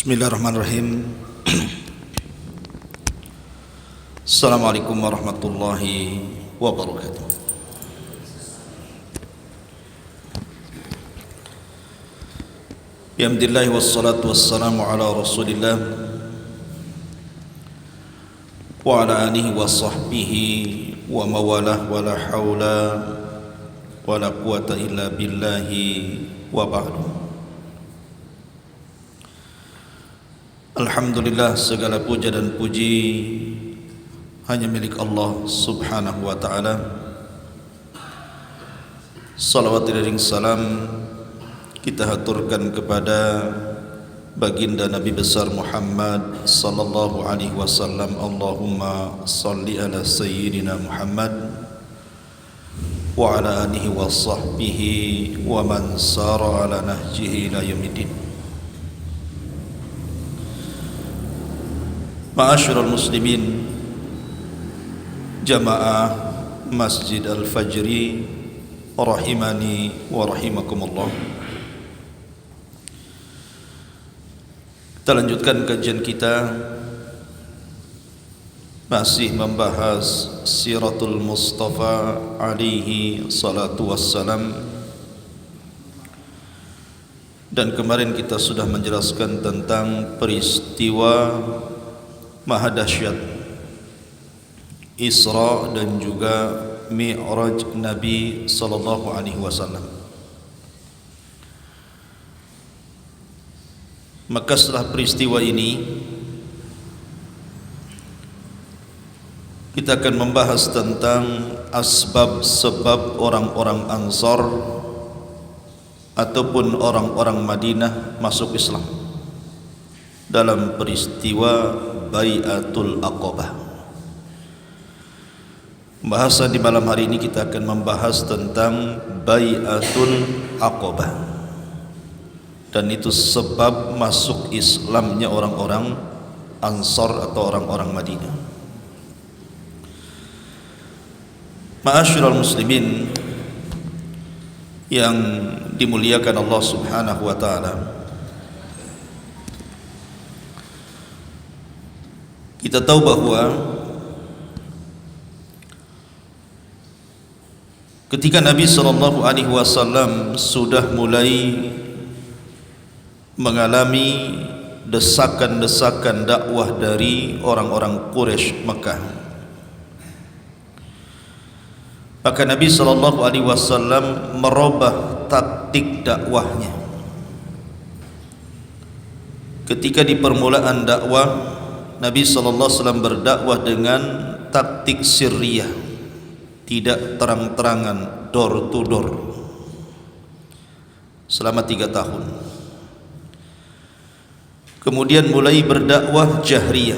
Bismillahirrahmanirrahim. Assalamualaikum warahmatullahi wabarakatuh. Bihamdillahi wassalatu wassalamu ala rasulillah wa ala alihi wa sahbihi wa mawalah wa la hawla wa la quwata illa billahi wa ba'du. Alhamdulillah, segala puja dan puji hanya milik Allah subhanahu wa ta'ala. Salawat dan salam kita haturkan kepada baginda Nabi besar Muhammad sallallahu alaihi wasallam. Allahumma salli ala sayyidina Muhammad wa ala alihi wa sahbihi wa man sara ala nahjihi ila yaumiddin. Ma'asyiral muslimin, jamaah Masjid Al-Fajri rahimani wa rahimakumullah. Kita lanjutkan kajian kita, masih membahas Siratul Mustafa alaihi salatu wassalam. Dan kemarin kita sudah menjelaskan tentang peristiwa maha dahsyat Isra dan juga Mi'raj Nabi sallallahu alaihi wasallam. Maka setelah peristiwa ini kita akan membahas tentang asbab-sebab orang-orang Ansar ataupun orang-orang Madinah masuk Islam dalam peristiwa Bai'atul Aqabah. Bahasan di malam hari ini kita akan membahas tentang Bai'atul Aqabah, dan itu sebab masuk Islamnya orang-orang Ansar atau orang-orang Madinah. Ma'asyiral muslimin yang dimuliakan Allah subhanahu wa ta'ala, kita tahu bahwa ketika Nabi sallallahu alaihi wasallam sudah mulai mengalami desakan-desakan dakwah dari orang-orang Quraisy Mekah, maka Nabi sallallahu alaihi wasallam merubah taktik dakwahnya. Ketika di permulaan dakwah, Nabi sallallahu alaihi wasallam berdakwah dengan taktik sirriyah, tidak terang-terangan, door to door, selama 3 tahun. Kemudian mulai berdakwah jahriyah,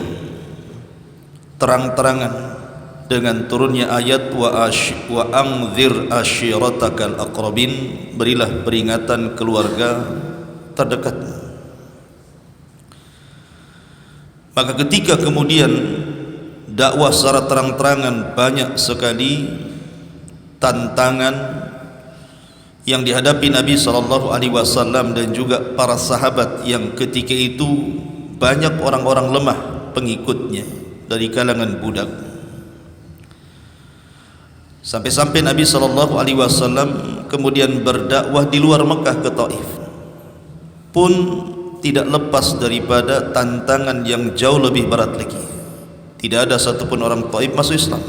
terang-terangan, dengan turunnya ayat wa anzir ashiratakal aqrabin, berilah peringatan keluarga terdekat. Maka ketika kemudian dakwah secara terang-terangan, banyak sekali tantangan yang dihadapi Nabi sallallahu alaihi wasallam dan juga para sahabat yang ketika itu banyak orang-orang lemah pengikutnya dari kalangan budak. Sampai-sampai Nabi sallallahu alaihi wasallam kemudian berdakwah di luar Mekah ke Taif, pun tidak lepas daripada tantangan yang jauh lebih berat lagi. Tidak ada satupun orang Taif masuk Islam.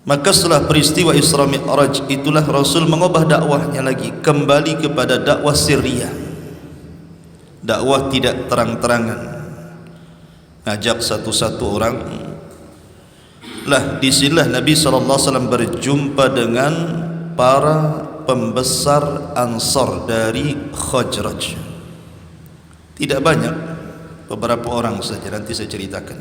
Maka setelah peristiwa Isra Mi'raj itulah Rasul mengubah dakwahnya lagi, kembali kepada dakwah sirriyah, dakwah tidak terang-terangan, ngajak satu-satu orang. Lah disinilah Nabi SAW berjumpa dengan para pembesar Ansar dari Khazraj. Tidak banyak, beberapa orang saja, nanti saya ceritakan.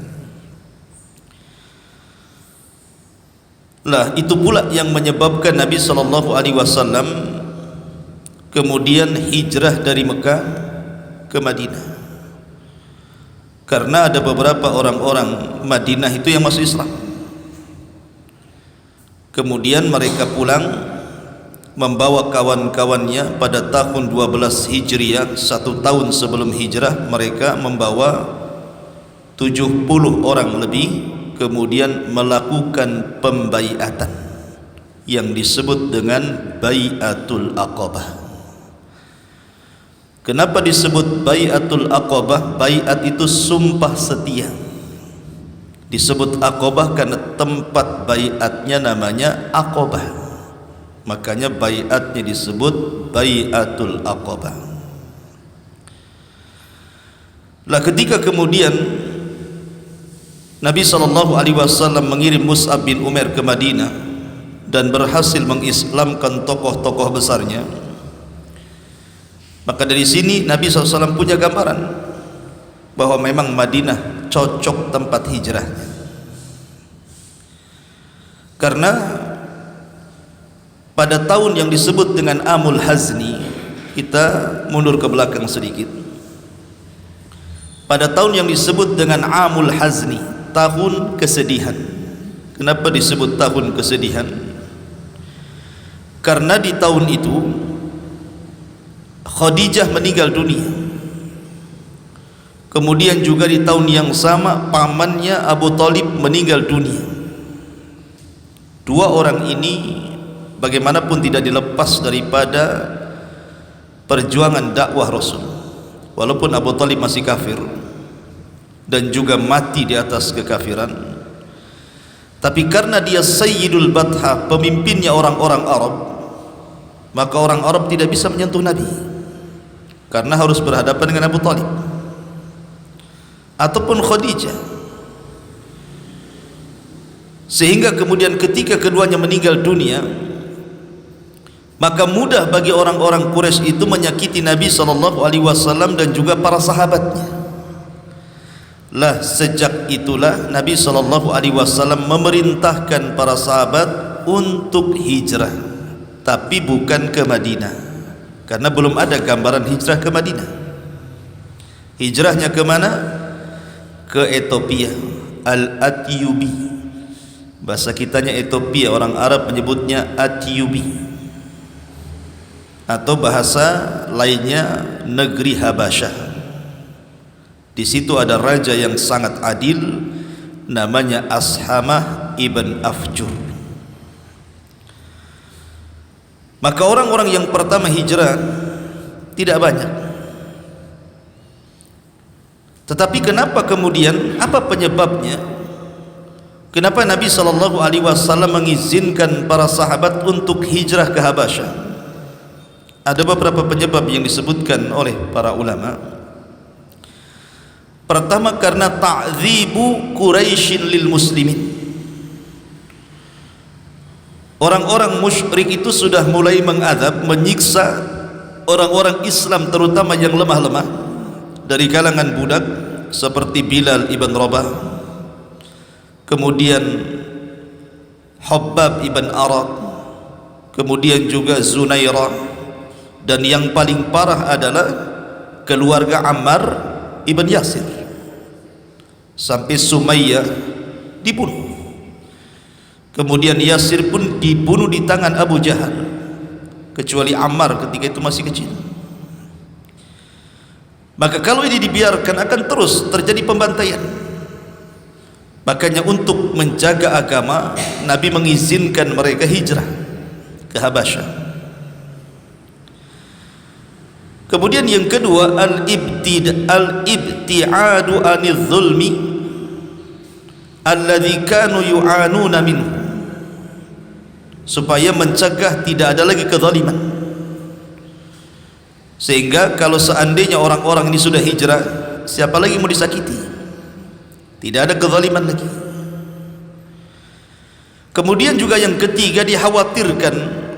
Lah itu pula yang menyebabkan Nabi SAW kemudian hijrah dari Mekah ke Madinah, karena ada beberapa orang-orang Madinah itu yang masuk Islam. Kemudian mereka pulang membawa kawan-kawannya pada tahun 12 Hijriah, 1 tahun sebelum hijrah. Mereka membawa 70 orang lebih, kemudian melakukan pembaiatan yang disebut dengan Bai'atul Aqabah. Kenapa disebut Bai'atul Aqabah? Bai'at itu sumpah setia. Disebut Aqabah karena tempat bai'atnya namanya Aqabah, makanya bai'atnya disebut Bai'atul Aqabah. Lah ketika kemudian Nabi SAW mengirim Mus'ab bin Umair ke Madinah dan berhasil mengislamkan tokoh-tokoh besarnya, maka dari sini Nabi SAW punya gambaran bahwa memang Madinah cocok tempat hijrah. Karena pada tahun yang disebut dengan Amul Hazni, kita mundur ke belakang sedikit. Pada tahun yang disebut dengan Amul Hazni, tahun kesedihan. Kenapa disebut tahun kesedihan? Karena di tahun itu Khadijah meninggal dunia. Kemudian juga di tahun yang sama pamannya Abu Thalib meninggal dunia. Dua orang ini bagaimanapun tidak dilepas daripada perjuangan dakwah Rasul. Walaupun Abu Thalib masih kafir dan juga mati di atas kekafiran, tapi karena dia Sayyidul Batha, pemimpinnya orang-orang Arab, maka orang Arab tidak bisa menyentuh Nabi karena harus berhadapan dengan Abu Thalib ataupun Khadijah. Sehingga kemudian ketika keduanya meninggal dunia, maka mudah bagi orang-orang Quraisy itu menyakiti Nabi SAW dan juga para sahabatnya. Lah sejak itulah Nabi SAW memerintahkan para sahabat untuk hijrah, tapi bukan ke Madinah, karena belum ada gambaran hijrah ke Madinah. Hijrahnya ke mana? Ke Ethiopia, Al-Atyubi. Bahasa kitanya Ethiopia, orang Arab menyebutnya Atyubi, atau bahasa lainnya negeri Habasyah. Di situ ada raja yang sangat adil, namanya Ashamah ibn Afjur. Maka orang-orang yang pertama hijrah tidak banyak. Tetapi kenapa kemudian, apa penyebabnya? Kenapa Nabi SAW mengizinkan para sahabat untuk hijrah ke Habasyah? Ada beberapa penyebab yang disebutkan oleh para ulama. Pertama, karena ta'dzibu Quraisyin lil muslimin. Orang-orang musyrik itu sudah mulai mengadab, menyiksa orang-orang Islam, terutama yang lemah-lemah dari kalangan budak seperti Bilal ibn Rabah, kemudian Hubbab ibn Arad, kemudian juga Zunairah, dan yang paling parah adalah keluarga Ammar ibn Yasir, sampai Sumayyah dibunuh. Kemudian Yasir pun dibunuh di tangan Abu Jahal, kecuali Ammar ketika itu masih kecil. Maka kalau ini dibiarkan akan terus terjadi pembantaian. Makanya untuk menjaga agama, Nabi mengizinkan mereka hijrah ke Habasyah. Kemudian yang kedua, al-ibti'adu anil zulmi alladhi kanu yu'anuna minhu, supaya mencegah tidak ada lagi kezaliman. Sehingga kalau seandainya orang-orang ini sudah hijrah, siapa lagi mau disakiti? Tidak ada kezaliman lagi. Kemudian juga yang ketiga, dikhawatirkan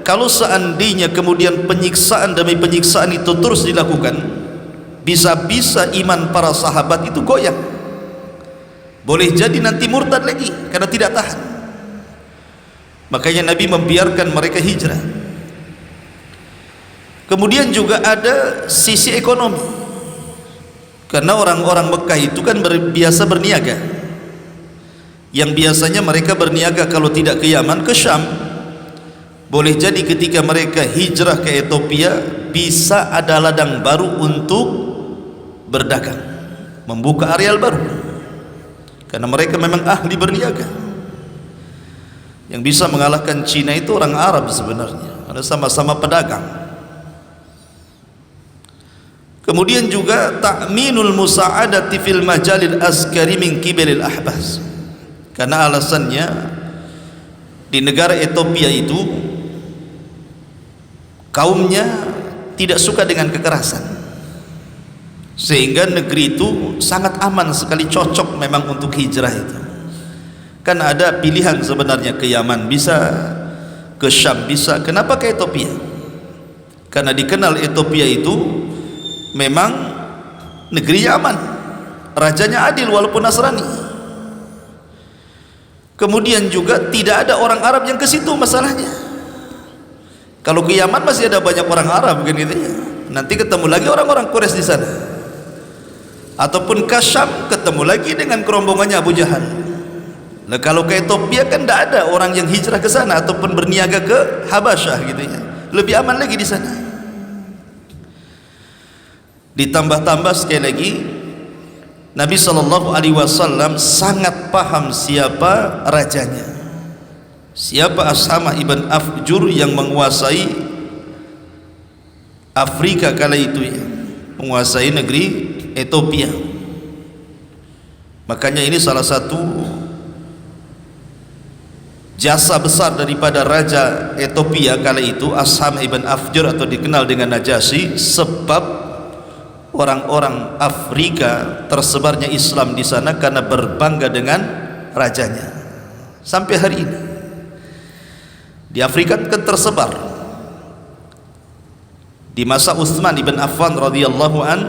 kalau seandainya kemudian penyiksaan demi penyiksaan itu terus dilakukan, bisa-bisa iman para sahabat itu goyah. Boleh jadi nanti murtad lagi karena tidak tahan. Makanya Nabi membiarkan mereka hijrah. Kemudian juga ada sisi ekonomi, karena orang-orang Mekah itu kan biasa berniaga, yang biasanya mereka berniaga kalau tidak ke Yaman, ke Syam. Boleh jadi ketika mereka hijrah ke Ethiopia bisa ada ladang baru untuk berdagang, membuka areal baru, karena mereka memang ahli berniaga. Yang bisa mengalahkan Cina itu orang Arab sebenarnya, karena sama-sama pedagang. Kemudian juga ta'minul musa'adati fil majalil askari min kibalil ahbas, karena alasannya di negara Ethiopia itu kaumnya tidak suka dengan kekerasan, sehingga negeri itu sangat aman sekali, cocok memang untuk hijrah itu. Kan ada pilihan sebenarnya, ke Yaman bisa, ke Syam bisa. Kenapa ke Ethiopia? Karena dikenal Ethiopia itu memang negerinya aman, rajanya adil walaupun Nasrani. Kemudian juga tidak ada orang Arab yang ke situ masalahnya. Kalau ke Yaman masih ada banyak orang Arab kan gitu ya. Nanti ketemu lagi orang-orang Quraisy di sana. Ataupun ke Syam ketemu lagi dengan kerombongannya Abu Jahal. Nah, kalau ke Ethiopia kan tidak ada orang yang hijrah ke sana ataupun berniaga ke Habasyah gitu ya. Lebih aman lagi di sana. Ditambah-tambah sekali lagi, Nabi SAW sangat paham siapa rajanya, siapa Ashamah ibn Afjur yang menguasai Afrika kala itu ya, menguasai negeri Ethiopia. Makanya ini salah satu jasa besar daripada Raja Ethiopia kala itu, Ashamah ibn Afjur atau dikenal dengan Najasyi, sebab orang-orang Afrika tersebarnya Islam di sana karena berbangga dengan rajanya. Sampai hari ini di Afrika kan tersebar. Di masa Utsman ibn Affan radhiyallahu an,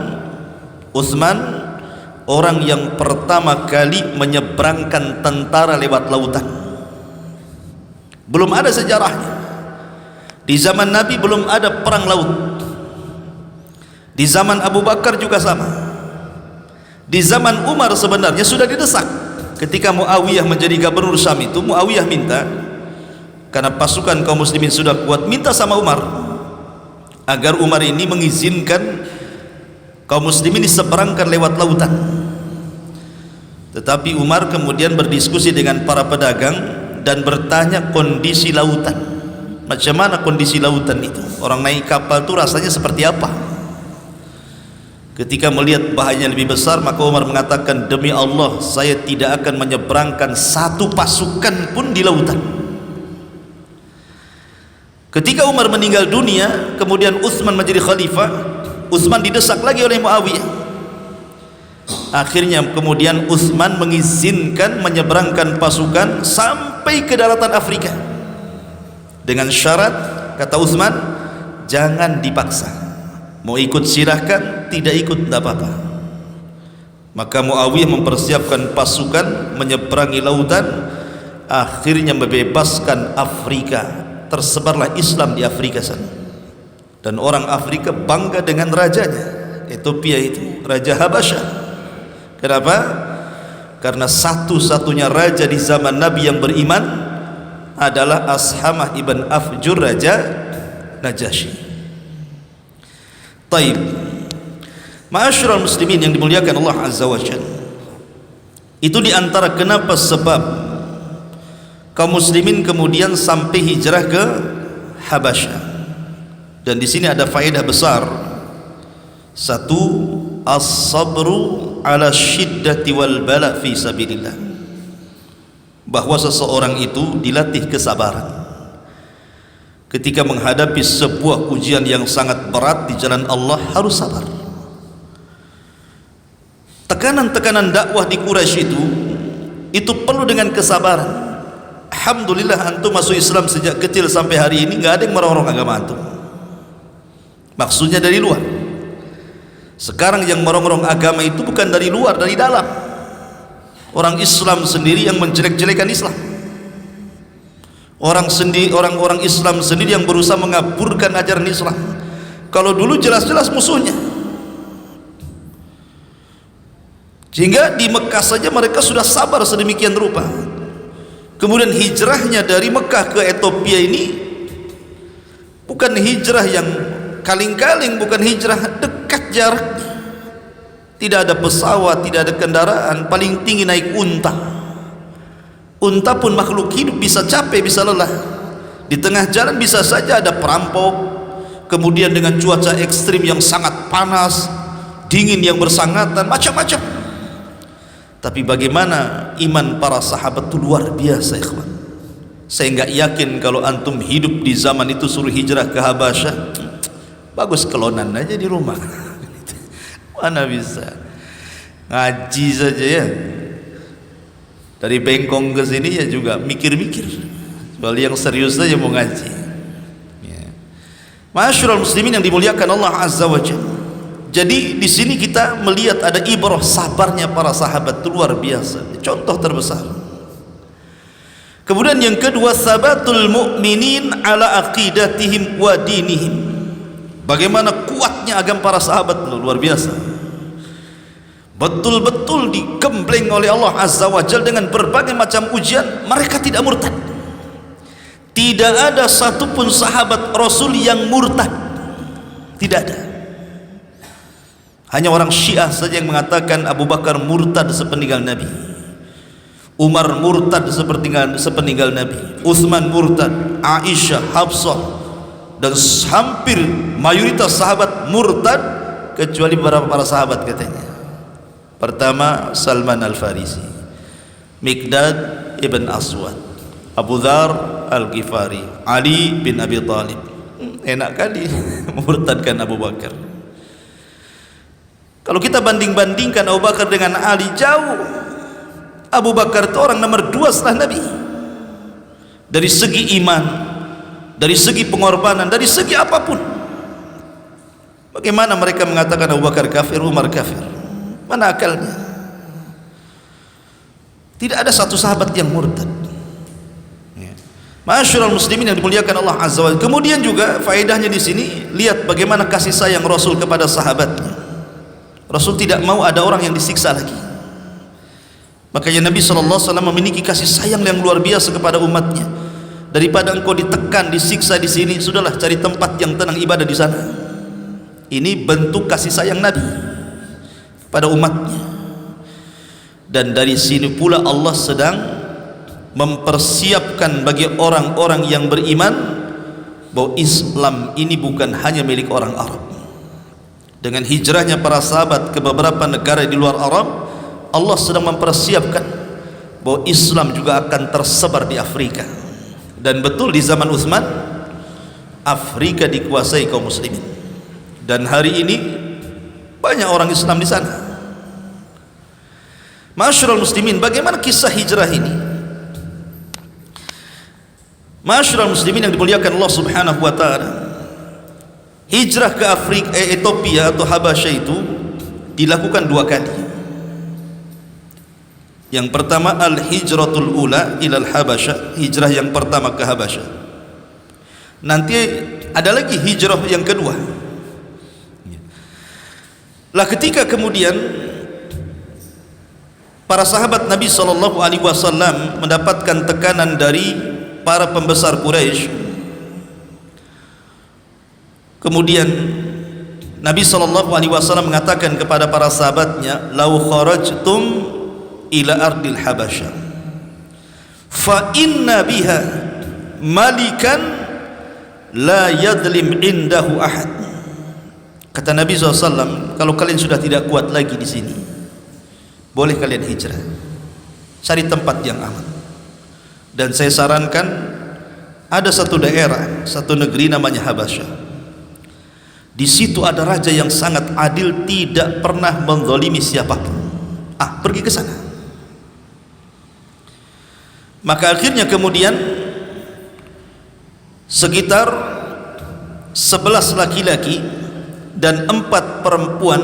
Utsman orang yang pertama kali menyeberangkan tentara lewat lautan. Belum ada sejarahnya. Di zaman Nabi belum ada perang laut. Di zaman Abu Bakar juga sama. Di zaman Umar sebenarnya sudah didesak. Ketika Muawiyah menjadi gubernur Syam itu, Muawiyah minta, karena pasukan kaum muslimin sudah kuat, minta sama Umar agar Umar ini mengizinkan kaum muslimin diseberangkan lewat lautan. Tetapi Umar kemudian berdiskusi dengan para pedagang dan bertanya kondisi lautan. Macam mana kondisi lautan itu? Orang naik kapal itu rasanya seperti apa? Ketika melihat bahayanya lebih besar, maka Umar mengatakan, demi Allah saya tidak akan menyeberangkan satu pasukan pun di lautan. Ketika Umar meninggal dunia, kemudian Utsman menjadi khalifah. Utsman didesak lagi oleh Muawiyah. Akhirnya kemudian Utsman mengizinkan menyeberangkan pasukan sampai ke daratan Afrika, dengan syarat, kata Utsman, jangan dipaksa. Mau ikut silahkan, tidak ikut tidak apa-apa. Maka Muawiyah mempersiapkan pasukan menyeberangi lautan, akhirnya membebaskan Afrika. Tersebarlah Islam di Afrika sana, dan orang Afrika bangga dengan rajanya. Ethiopia itu Raja Habasyah. Kenapa? Karena satu-satunya raja di zaman Nabi yang beriman adalah Ashamah ibn Afjur, Raja Najasyi. Taib, ma'asyiral muslimin yang dimuliakan Allah Azza wa Jalla, itu diantara kenapa sebab kaum muslimin kemudian sampai hijrah ke Habasyah. Dan di sini ada faedah besar. Satu, as-sabru ala syiddati wal bala fi sabilillah, bahwa seseorang itu dilatih kesabaran ketika menghadapi sebuah ujian yang sangat berat di jalan Allah. Harus sabar. Tekanan-tekanan dakwah di Quraisy itu perlu dengan kesabaran. Alhamdulillah antum masuk Islam sejak kecil sampai hari ini nggak ada yang merongrong agama antum. Maksudnya dari luar. Sekarang yang merongrong agama itu bukan dari luar, dari dalam. Orang Islam sendiri yang menjelek-jelekan Islam. Orang-orang Islam sendiri yang berusaha mengaburkan ajaran Islam. Kalau dulu jelas-jelas musuhnya. Sehingga di Mekah saja mereka sudah sabar sedemikian rupa. Kemudian hijrahnya dari Mekah ke Ethiopia ini bukan hijrah yang kaling-kaling, bukan hijrah dekat jaraknya. Tidak ada pesawat, tidak ada kendaraan, paling tinggi naik unta. Unta pun makhluk hidup, bisa capek, bisa lelah. Di tengah jalan bisa saja ada perampok, kemudian dengan cuaca ekstrim yang sangat panas, dingin yang bersangatan, macam-macam. Tapi bagaimana iman para sahabat itu luar biasa, ikhwan. Saya enggak yakin kalau antum hidup di zaman itu suruh hijrah ke Habasyah, bagus kelonan aja di rumah. Mana bisa ngaji saja ya, dari Bengkong ke sini ya juga mikir-mikir, kecuali yang serius saja mau ngaji ya. Ma'asyiral muslimin yang dimuliakan Allah Azza wa Jalla. Jadi di sini kita melihat ada ibrah sabarnya para sahabat itu luar biasa, contoh terbesar. Kemudian yang kedua, sabatul mu'minin ala aqidatihim wa dinihim. Bagaimana kuatnya agama para sahabat itu luar biasa. Betul-betul digembleng oleh Allah Azza wa Jalla dengan berbagai macam ujian, mereka tidak murtad. Tidak ada satupun sahabat Rasul yang murtad, tidak ada. Hanya orang Syiah saja yang mengatakan Abu Bakar murtad sepeninggal Nabi, Umar murtad sepeninggal Nabi, Utsman murtad, Aisyah, Hafsah, dan hampir mayoritas sahabat murtad kecuali beberapa para sahabat katanya. Pertama Salman Al-Farisi, Miqdad ibn Aswad, Abu Dzar Al-Ghifari, Ali bin Abi Thalib. Enak kali murtadkan Abu Bakar. Kalau kita banding-bandingkan Abu Bakar dengan Ali, jauh. Abu Bakar itu orang nomor 2 setelah Nabi, dari segi iman, dari segi pengorbanan, dari segi apapun. Bagaimana mereka mengatakan Abu Bakar kafir, Umar kafir? Mana akalnya? Tidak ada satu sahabat yang murtad. Ma'asyiral muslimin yang dimuliakan Allah Azza wa Jalla. Kemudian juga faedahnya di sini, lihat bagaimana kasih sayang Rasul kepada sahabatnya. Rasul tidak mau ada orang yang disiksa lagi. Makanya Nabi SAW memiliki kasih sayang yang luar biasa kepada umatnya. Daripada engkau ditekan, disiksa di sini, sudahlah cari tempat yang tenang ibadah di sana. Ini bentuk kasih sayang Nabi pada umatnya. Dan dari sini pula Allah sedang mempersiapkan bagi orang-orang yang beriman bahwa Islam ini bukan hanya milik orang Arab. Dengan hijrahnya para sahabat ke beberapa negara di luar Arab, Allah sedang mempersiapkan bahwa Islam juga akan tersebar di Afrika. Dan betul di zaman Utsman, Afrika dikuasai kaum muslimin. Dan hari ini banyak orang Islam di sana. Ma'asyiral muslimin, bagaimana kisah hijrah ini? Ma'asyiral muslimin yang dimuliakan Allah Subhanahu wa taala. Hijrah ke Afrika, Ethiopia atau Habasyah itu dilakukan 2 kali. Yang pertama al-hijratul ula ilal Habasyah, hijrah yang pertama ke Habasyah. Nanti ada lagi hijrah yang kedua. Lah ketika kemudian para sahabat Nabi SAW mendapatkan tekanan dari para pembesar Quraisy, kemudian Nabi SAW mengatakan kepada para sahabatnya, lau kharajtum ila ardil Habasyah fa inna biha malikan la yadlim indahu ahad. Kata Nabi SAW, kalau kalian sudah tidak kuat lagi di sini, boleh kalian hijrah, cari tempat yang aman. Dan saya sarankan ada satu daerah, satu negeri namanya Habasyah. Di situ ada raja yang sangat adil, tidak pernah menzalimi siapapun. Pergi ke sana. Maka akhirnya kemudian sekitar 11 laki-laki dan 4 perempuan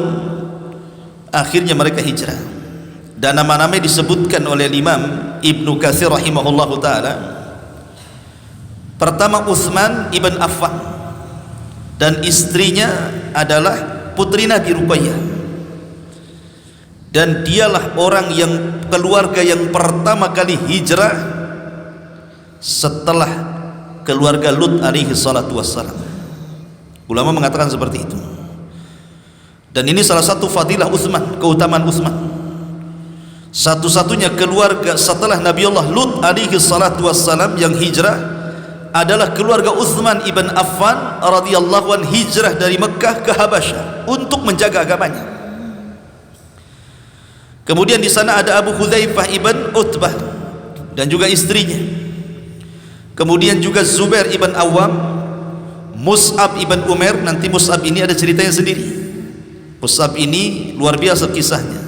akhirnya mereka hijrah. Dan nama-namanya disebutkan oleh Imam Ibnu Katsir rahimahullahu taala. Pertama Utsman ibn Affan, dan istrinya adalah putri Nabi Ruqayyah, dan dialah orang yang keluarga yang pertama kali hijrah setelah keluarga Lut alaihi salatu wassalam. Ulama mengatakan seperti itu. Dan ini salah satu fadilah Utsman, keutamaan Utsman. Satu-satunya keluarga setelah Nabi Allah Lut alaihi salatu wassalam yang hijrah adalah keluarga Utsman ibn Affan radhiyallahu an, hijrah dari Mekah ke Habasyah untuk menjaga agamanya. Kemudian di sana ada Abu Hudzaifah ibn Utbah dan juga istrinya. Kemudian juga Zubair ibn Awam, Mus'ab ibn Umair. Nanti Mus'ab ini ada ceritanya sendiri. Mus'ab ini luar biasa kisahnya.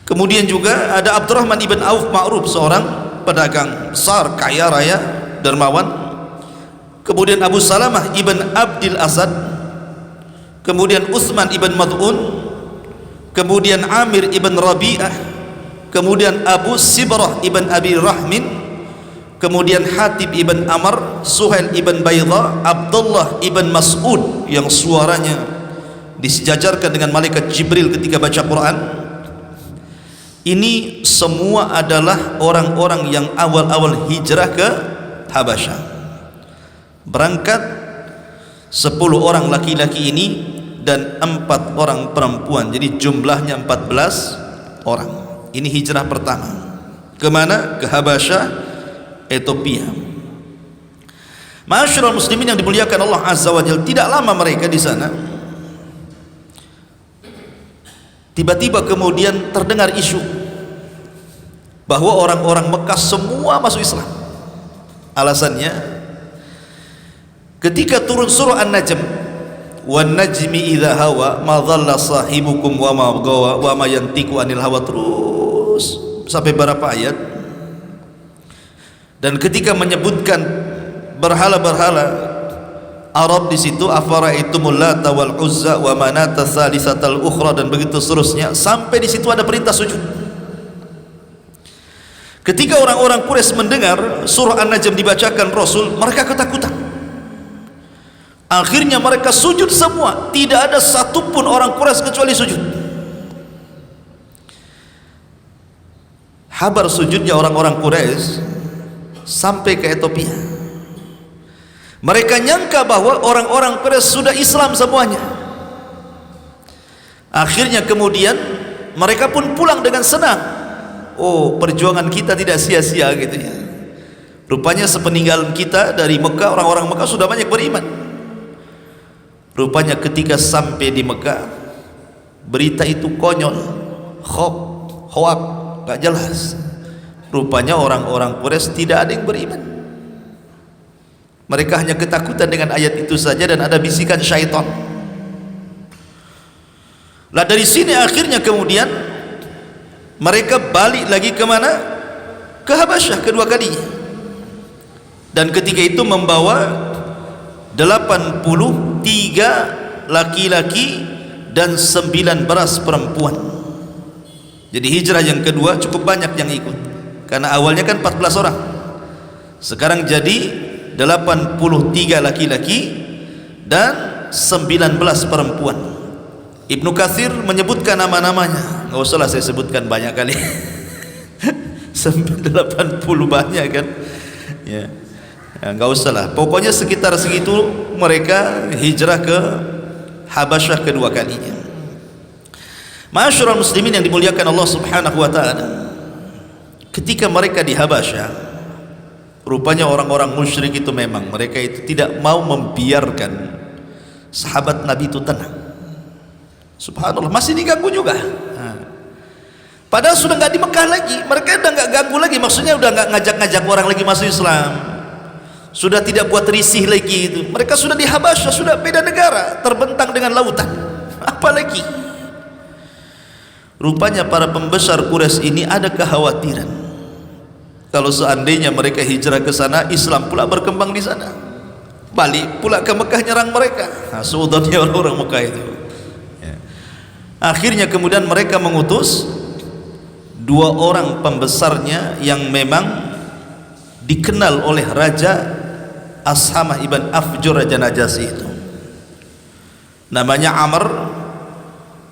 Kemudian juga ada Abdurrahman ibn Auf Ma'ruf, seorang pedagang besar, kaya raya, dermawan. Kemudian Abu Salamah ibn Abdil Asad. Kemudian Utsman ibn Mad'un. Kemudian Amir ibn Rabi'ah. Kemudian Abu Sibrah ibn Abi Rahmin. Kemudian Hatib ibn Amr, Suhail ibn Baydha, Abdullah ibn Mas'ud yang suaranya disejajarkan dengan malaikat Jibril ketika baca Quran. Ini semua adalah orang-orang yang awal-awal hijrah ke Habasyah. Berangkat 10 orang laki-laki ini dan 4 orang perempuan, jadi jumlahnya 14 orang. Ini hijrah pertama. Kemana? Ke Habasyah, Ethiopia. Ma'asyiral muslimin yang dimuliakan Allah Azza wa Jalla, tidak lama mereka di sana, tiba-tiba kemudian terdengar isu bahwa orang-orang Mekah semua masuk Islam. Alasannya, ketika turun surah An-Najm, wan najmi idza hawa ma dhalla sahibukum wa ma gawa wa ma yantiqu anil hawa, terus sampai berapa ayat. Dan ketika menyebutkan berhala-berhala Arab di situ, afara'aitumul lata wal uzza wa manata tsalitsatal ukhra, dan begitu seterusnya, sampai di situ ada perintah sujud. Ketika orang-orang Quraisy mendengar surah An-Najm dibacakan Rasul, mereka ketakutan. Akhirnya mereka sujud semua, tidak ada satupun orang Quraisy kecuali sujud. Kabar sujudnya orang-orang Quraisy sampai ke Ethiopia. Mereka nyangka bahwa orang-orang Quraisy sudah Islam semuanya. Akhirnya kemudian mereka pun pulang dengan senang. Oh, perjuangan kita tidak sia-sia gitu ya. Rupanya sepeninggalan kita dari Mekah, orang-orang Mekah sudah banyak beriman. Rupanya ketika sampai di Mekah, berita itu konyol, hoak, gak jelas. Rupanya orang-orang Quraisy tidak ada yang beriman. Mereka hanya ketakutan dengan ayat itu saja, dan ada bisikan syaitan. Lah dari sini akhirnya kemudian mereka balik lagi ke mana? Ke Habasyah kedua kalinya. Dan ketika itu membawa 83 laki-laki dan 19 perempuan. Jadi hijrah yang kedua cukup banyak yang ikut, karena awalnya kan 14 orang. Sekarang jadi 83 laki-laki dan 19 perempuan. Ibnu Katsir menyebutkan nama-namanya, nggak usahlah saya sebutkan banyak kali. 80 banyak kan ya, nggak usahlah, pokoknya sekitar segitu mereka hijrah ke Habasyah kedua kalinya. Ma'asyiral muslimin yang dimuliakan Allah Subhanahu wa taala, ketika mereka di Habasyah, rupanya orang-orang musyrik itu memang mereka itu tidak mau membiarkan sahabat Nabi itu tenang. Subhanallah, masih diganggu juga. Padahal sudah nggak di Mekah lagi, mereka udah nggak ganggu lagi, maksudnya udah nggak ngajak-ngajak orang lagi masuk Islam, sudah tidak buat risih lagi itu. Mereka sudah di Habasyah, sudah beda negara, terbentang dengan lautan, apalagi. Rupanya para pembesar Quraisy ini ada kekhawatiran, kalau seandainya mereka hijrah ke sana, Islam pula berkembang di sana, balik pula ke Mekah nyerang mereka. Nah, seudahnya orang-orang Mekah itu ya. Akhirnya kemudian mereka mengutus 2 orang pembesarnya yang memang dikenal oleh Raja Ashamah ibn Afjur, Raja Najasyi itu, namanya Amr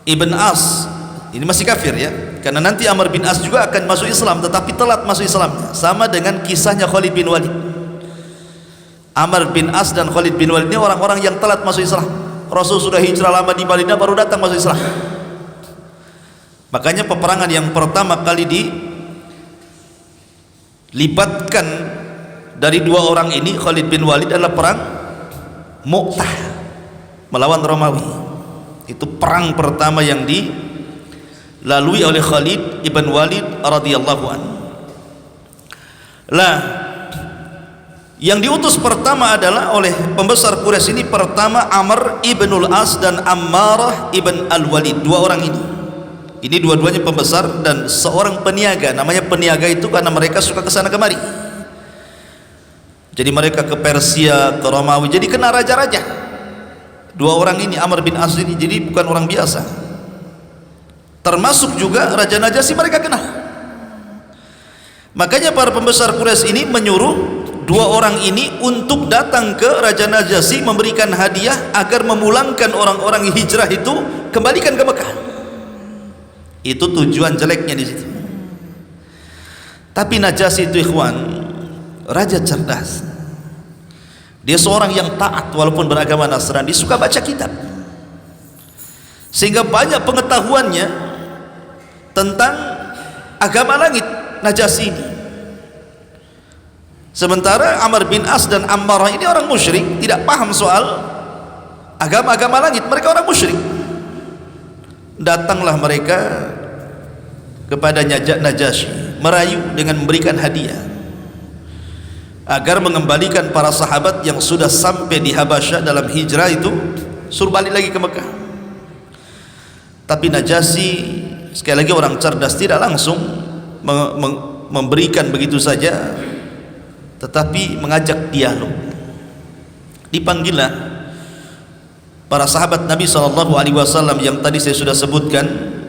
ibn As. Ini masih kafir ya, karena nanti Amr bin As juga akan masuk Islam, tetapi telat masuk Islamnya, sama dengan kisahnya Khalid bin Walid. Amr bin As dan Khalid bin Walid ini orang-orang yang telat masuk Islam. Rasul sudah hijrah lama di Madinah baru datang masuk Islam. Makanya peperangan yang pertama kali dilibatkan dari dua orang ini, Khalid bin Walid, adalah perang Mu'tah melawan Romawi. Itu perang pertama yang dilalui oleh Khalid ibn Walid radhiyallahu anhu. Lah, yang diutus pertama adalah oleh pembesar Quraisy ini, pertama Amr ibnul As dan Ammarah ibn al-Walid. Dua orang ini dua-duanya pembesar dan seorang peniaga. Namanya peniaga itu karena mereka suka kesana kemari. Jadi mereka ke Persia, ke Romawi, jadi kena raja-raja. Dua orang ini, Amr bin As ini, jadi bukan orang biasa. Termasuk juga Raja Najasyi mereka kenal. Makanya para pembesar Quraisy ini menyuruh dua orang ini untuk datang ke Raja Najasyi memberikan hadiah agar memulangkan orang-orang hijrah itu, kembalikan ke Mekah. Itu tujuan jeleknya di situ. Tapi Najasyi itu, ikhwan, raja cerdas. Dia seorang yang taat walaupun beragama Nasrani, suka baca kitab, sehingga banyak pengetahuannya tentang agama langit Najasyi ini. Sementara Amr bin As dan Ammarah ini orang musyrik, tidak paham soal agama-agama langit, mereka orang musyrik. Datanglah mereka kepada Najasyi, merayu dengan memberikan hadiah agar mengembalikan para sahabat yang sudah sampai di Habasyah dalam hijrah itu, suruh balik lagi ke Mekah. Tapi Najasyi, sekali lagi orang cerdas, tidak langsung memberikan begitu saja, tetapi mengajak dialog. Dipanggillah para sahabat Nabi SAW yang tadi saya sudah sebutkan,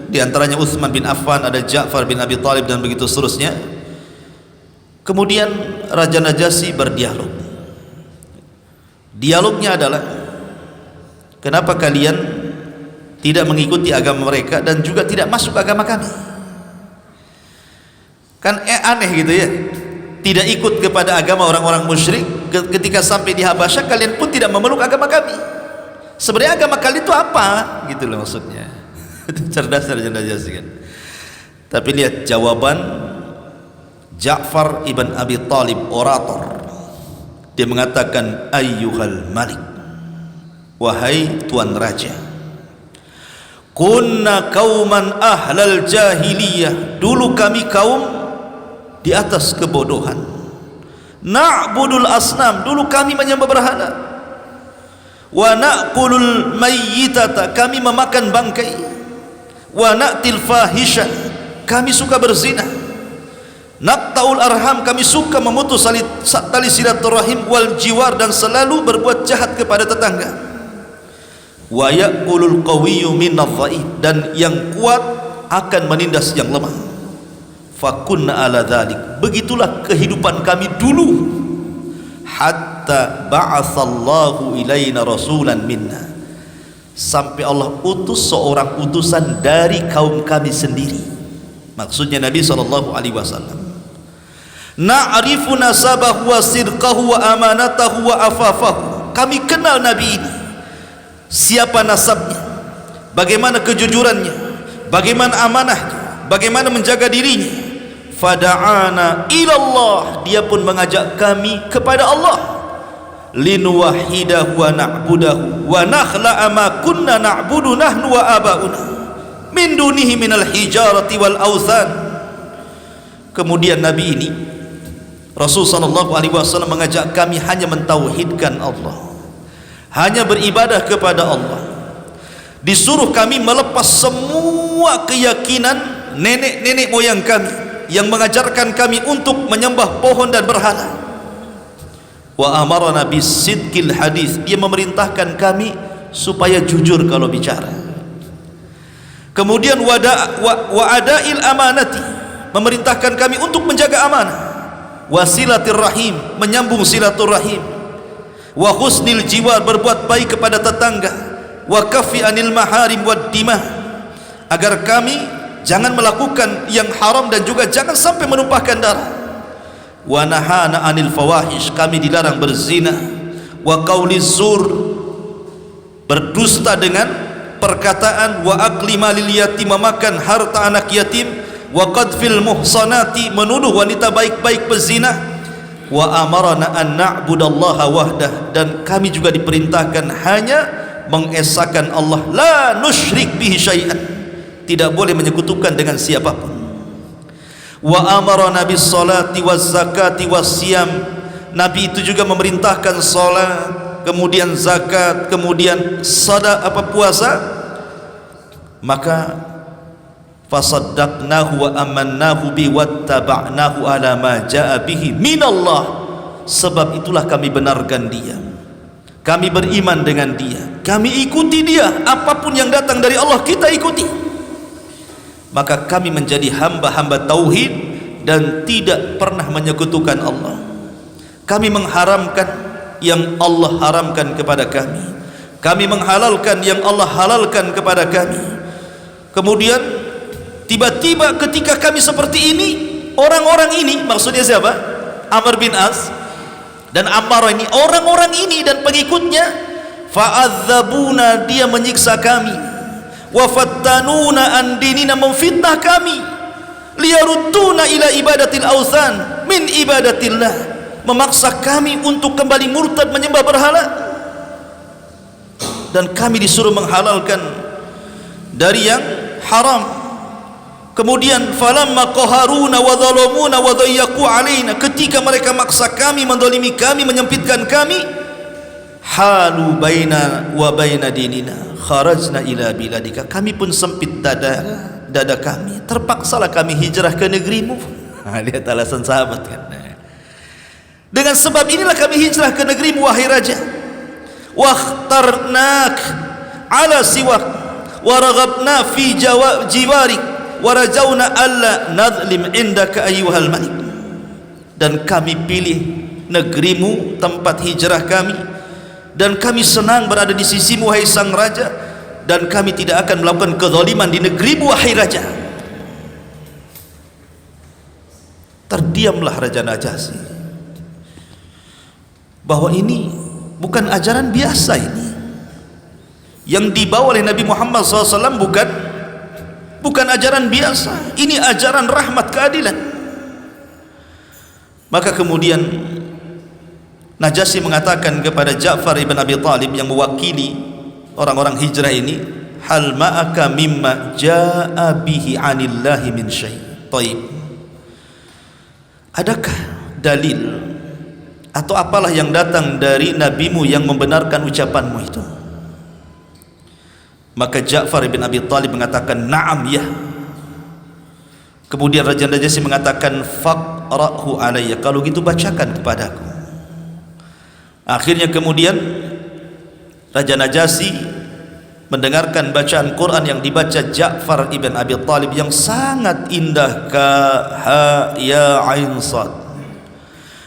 di antaranya Utsman bin Affan, ada Ja'far bin Abi Thalib, dan begitu seterusnya. Kemudian Raja Najasyi berdialog. Dialognya adalah, kenapa kalian tidak mengikuti agama mereka dan juga tidak masuk agama kami? Kan aneh gitu ya, tidak ikut kepada agama orang-orang musyrik, ketika sampai di Habasyah kalian pun tidak memeluk agama kami. Sebenarnya agama kalian itu apa? Gitu loh maksudnya. Cerdas Raja Najasyi kan. Tapi lihat jawaban Ja'far ibn Abi Thalib, orator. Dia mengatakan, ayyuhal malik, wahai tuan raja, kunna kauman ahlal jahiliyah, dulu kami kaum di atas kebodohan. Na'budul asnam, dulu kami menyembah berhala. Wa na'kulul mayyitata, kami memakan bangkai. Wa na'til fahisyah, kami suka berzina. Naqta'ul arham, kami suka memutus tali silaturahim. Wal jiwar, dan selalu berbuat jahat kepada tetangga. Wa ya'kulul qawiyyu minadh dhaif, dan yang kuat akan menindas yang lemah. Fakunna ala dhalik, begitulah kehidupan kami dulu. Hatta ba'atsallahu ilaina rasulan minna, sampai Allah utus seorang utusan dari kaum kami sendiri. Maksudnya Nabi SAW. Na'rifu nasabahu wa sirqahu wa amanatahu wa afafahu, kami kenal Nabi ini, siapa nasabnya, bagaimana kejujurannya, bagaimana amanahnya, bagaimana menjaga dirinya. Fada'ana ilallah, dia pun mengajak kami kepada Allah. Linuwahidahu wa na'budahu wa nakhla'a ma kunna na'budu nahnu wa aba'una min dunihi minal hijarati wal awthan. Kemudian Nabi ini, Rasul SAW, mengajak kami hanya mentauhidkan Allah, hanya beribadah kepada Allah. Disuruh kami melepas semua keyakinan nenek-nenek moyang kami yang mengajarkan kami untuk menyembah pohon dan berhala. Wa amarana bisidqil hadis, dia memerintahkan kami supaya jujur kalau bicara. Kemudian wa adail amanati, memerintahkan kami untuk menjaga amanah. Wasilatir rahim, menyambung silaturahim. Wa husnil jiwar, berbuat baik kepada tetangga. Wa kafi anil maharim wad dimah, agar kami jangan melakukan yang haram dan juga jangan sampai menumpahkan darah. wa nahana 'anil fawahish, kami dilarang berzina, wa qauliz zur, berdusta dengan perkataan, wa akli malil yatim, memakan harta anak yatim, wa qadfil muhsanati, menuduh wanita baik-baik pezina, wa amarana an na'budallaha wahdah, dan kami juga diperintahkan hanya mengesahkan Allah, la nusyrik bihi syai'an, tidak boleh menyekutukan dengan siapapun. Wa amarana bis salati waz zakati was siyam, Nabi itu juga memerintahkan salat, kemudian zakat, kemudian puasa. Maka fasaddaqnahu wa amannahu bi wattaba'nahu ala ma jaa bihi minallah, sebab itulah kami benarkan dia, kami beriman dengan dia, kami ikuti dia, apapun yang datang dari Allah kita ikuti. Maka kami menjadi hamba-hamba tauhid dan tidak pernah menyekutukan Allah. Kami mengharamkan yang Allah haramkan kepada kami, kami menghalalkan yang Allah halalkan kepada kami. Kemudian tiba-tiba ketika kami seperti ini, orang-orang ini, maksudnya siapa? Amr bin As dan Ammar ini, orang-orang ini dan pengikutnya, fa'adzabuna, dia menyiksa kami, wa fattanuna an dinina, memfitnah kami, liyarudduna ila ibadatil authan min ibadatillah, memaksa kami untuk kembali murtad menyembah berhala, dan kami disuruh menghalalkan dari yang haram. Kemudian falamma qaharuna wa zalamuna wa dayyaqu alaina, ketika mereka maksa kami, mendolimi kami, menyempitkan kami, halu baina wa baina dinina kharajna ila biladika, kami pun sempit dada kami, terpaksalah kami hijrah ke negerimu. Lihat alasan sahabat kan. Dengan sebab inilah kami hijrah ke negerimu wahai raja. Wakhtarnak ala siwak wa raghabna fi jiwarik wa rajawna alla nadlim indaka ayyuhal malik, dan kami pilih negerimu tempat hijrah kami, dan kami senang berada di sisimu wahai sang raja, dan kami tidak akan melakukan kezaliman di negerimu wahai raja. Terdiamlah Raja Najasyi, bahwa ini bukan ajaran biasa, ini yang dibawa oleh Nabi Muhammad SAW bukan ajaran biasa, ini ajaran rahmat, keadilan. Maka kemudian Najasyi mengatakan kepada Ja'far ibn Abi Talib yang mewakili orang-orang hijrah ini, hal ma'aka mimma ja'a bihi 'anillahi min syai'. Taib, adakah dalil atau apalah yang datang dari nabimu yang membenarkan ucapanmu itu? Maka Ja'far ibn Abi Talib mengatakan, na'am, ya. Kemudian Raja Najasyi mengatakan, faqra'hu alayya, kalau gitu bacakan kepadaku. Akhirnya kemudian Raja Najasyi mendengarkan bacaan Quran yang dibaca Ja'far ibn Abi Talib yang sangat indah, ka ha ya ain sad,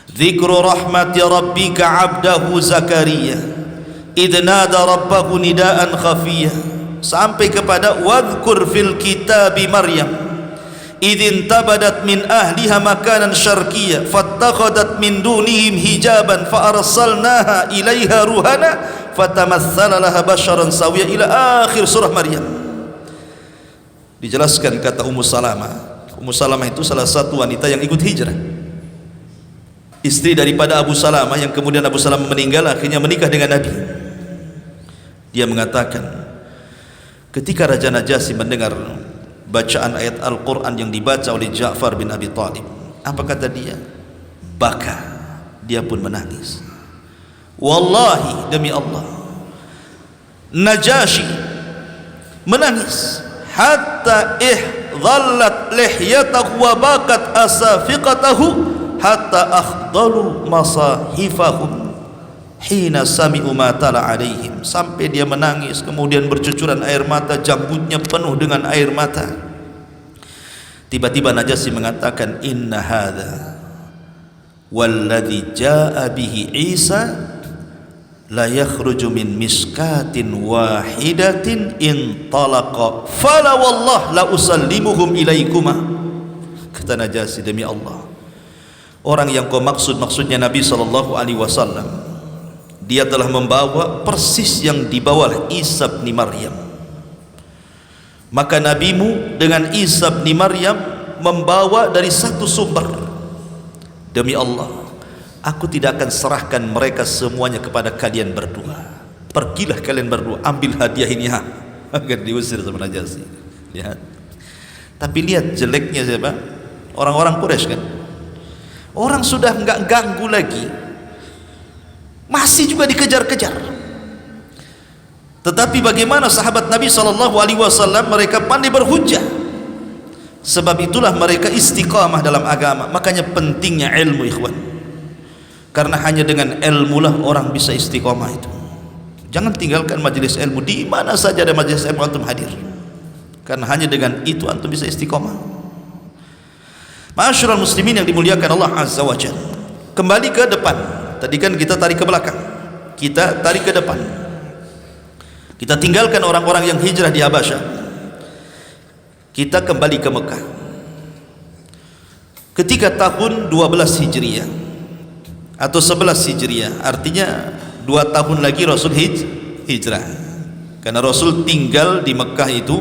dzikru rahmati rabbika 'abdahu Zakaria idh nada rabbahu nidaan khafiyah, sampai kepada wadhkur fil kitabi Maryam idin tabadat min ahliha makanan syarqiyya fattakhadat min dunihim hijaban fa arsalnaha ilaiha ruhana fatamassala laha basharan sawiyya, ila akhir surah Maryam. Dijelaskan kata Ummu Salamah. Ummu Salamah itu salah satu wanita yang ikut hijrah, istri daripada Abu Salamah, yang kemudian Abu Salamah meninggal, akhirnya menikah dengan Nabi. Dia mengatakan, ketika Raja Najasyi mendengar bacaan ayat Al-Quran yang dibaca oleh Ja'far bin Abi Talib, apa kata dia? Baka, dia pun menangis. Wallahi, demi Allah, Najasyi menangis hatta dhallat lihyatahu wa bakat asafiqatahu hatta akhdalu masahifahum hina sami'u ma tala alaihim, sampai dia menangis, kemudian bercucuran air mata, janggutnya penuh dengan air mata. Tiba-tiba Najasyi mengatakan, inna hadha walladhi jaa bihi Isa la yakhruju min miskatin wahidatin in talaqa fala wallah la usallimuhum ilaikuma. Kata Najasyi, demi Allah, orang yang kau maksudnya Nabi SAW, dia telah membawa persis yang dibawa oleh Isa bin Maryam. Maka nabimu dengan Isa bin Maryam membawa dari satu sumber. Demi Allah, aku tidak akan serahkan mereka semuanya kepada kalian berdua. Pergilah kalian berdua, ambil hadiah ini, agar diusir sama Najasyi. Lihat. Tapi lihat jeleknya siapa? Orang-orang Quraisy kan. Orang sudah enggak ganggu lagi, masih juga dikejar-kejar. Tetapi bagaimana sahabat Nabi SAW, mereka pandai berhujjah. Sebab itulah mereka istiqamah dalam agama. Makanya pentingnya ilmu, ikhwan. Karena hanya dengan ilmu lah orang bisa istiqamah itu. Jangan tinggalkan majelis ilmu, di mana saja ada majelis ilmu antum hadir. Karena hanya dengan itu antum bisa istiqamah. Ma'asyiral muslimin yang dimuliakan Allah Azza wa Jalla. Kembali ke depan. Tadi kan kita tarik ke belakang, kita tarik ke depan. Kita tinggalkan orang-orang yang hijrah di Habasyah. Kita kembali ke Mekah. Ketika tahun 12 Hijriah atau 11 Hijriah, artinya 2 tahun lagi Rasul hijrah. Karena Rasul tinggal di Mekah itu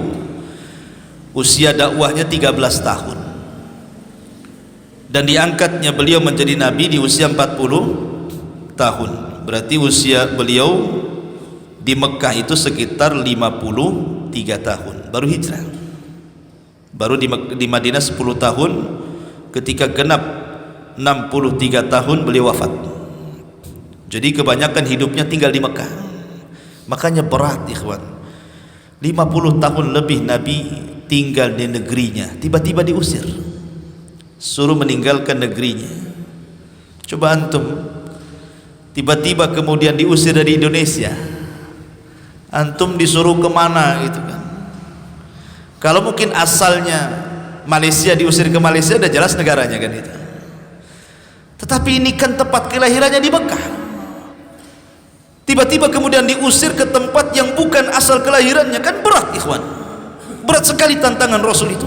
usia dakwahnya 13 tahun. Dan diangkatnya beliau menjadi nabi di usia 40 tahun. Berarti usia beliau di Mekah itu sekitar 53 tahun baru hijrah. Baru di Madinah 10 tahun, ketika genap 63 tahun beliau wafat. Jadi kebanyakan hidupnya tinggal di Mekah. Makanya berat, ikhwan. 50 tahun lebih Nabi tinggal di negerinya, tiba-tiba diusir, suruh meninggalkan negerinya. Coba antum tiba-tiba kemudian diusir dari Indonesia, antum disuruh kemana gitu kan? Kalau mungkin asalnya Malaysia, diusir ke Malaysia, udah jelas negaranya kan itu. Tetapi ini kan tempat kelahirannya di Mekah. Tiba-tiba kemudian diusir ke tempat yang bukan asal kelahirannya, kan berat, ikhwan. Berat sekali tantangan Rasul itu.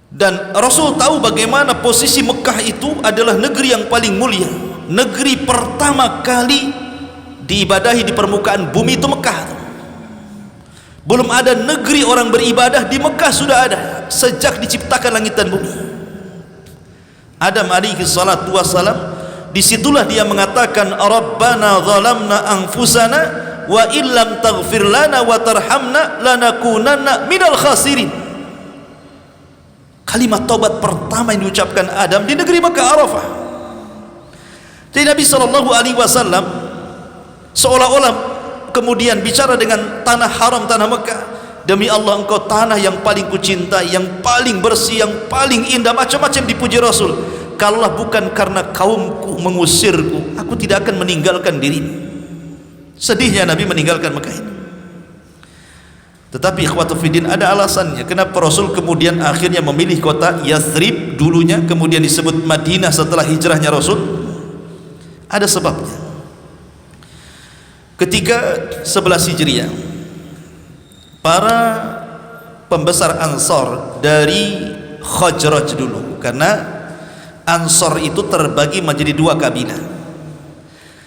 Dan Rasul tahu bagaimana posisi Mekah itu adalah negeri yang paling mulia. Negeri pertama kali diibadahi di permukaan bumi itu Mekah. Belum ada negeri orang beribadah, di Mekah sudah ada sejak diciptakan langit dan bumi. Adam alaihi salatu wassalam, disitulah dia mengatakan, Rabbana zalamna anfusana wa illam taghfir lana wa tarhamna lanakunanna minal khasirin. Kalimat taubat pertama yang diucapkan Adam di negeri Mekah, Arafah. Jadi Nabi SAW seolah-olah kemudian bicara dengan tanah haram, tanah Mekah. Demi Allah, engkau tanah yang paling kucintai, yang paling bersih, yang paling indah, macam-macam dipuji Rasul. Kalaulah bukan karena kaumku mengusirku, aku tidak akan meninggalkan dirimu. Sedihnya Nabi meninggalkan Mekah ini. Tetapi ikhwatu fiddin, ada alasannya kenapa Rasul kemudian akhirnya memilih kota Yathrib dulunya, kemudian disebut Madinah setelah hijrahnya Rasul. Ada sebabnya. Ketika 11 Hijriah, para pembesar Ansar dari Khazraj dulu, karena Ansar itu terbagi menjadi 2 kabilah.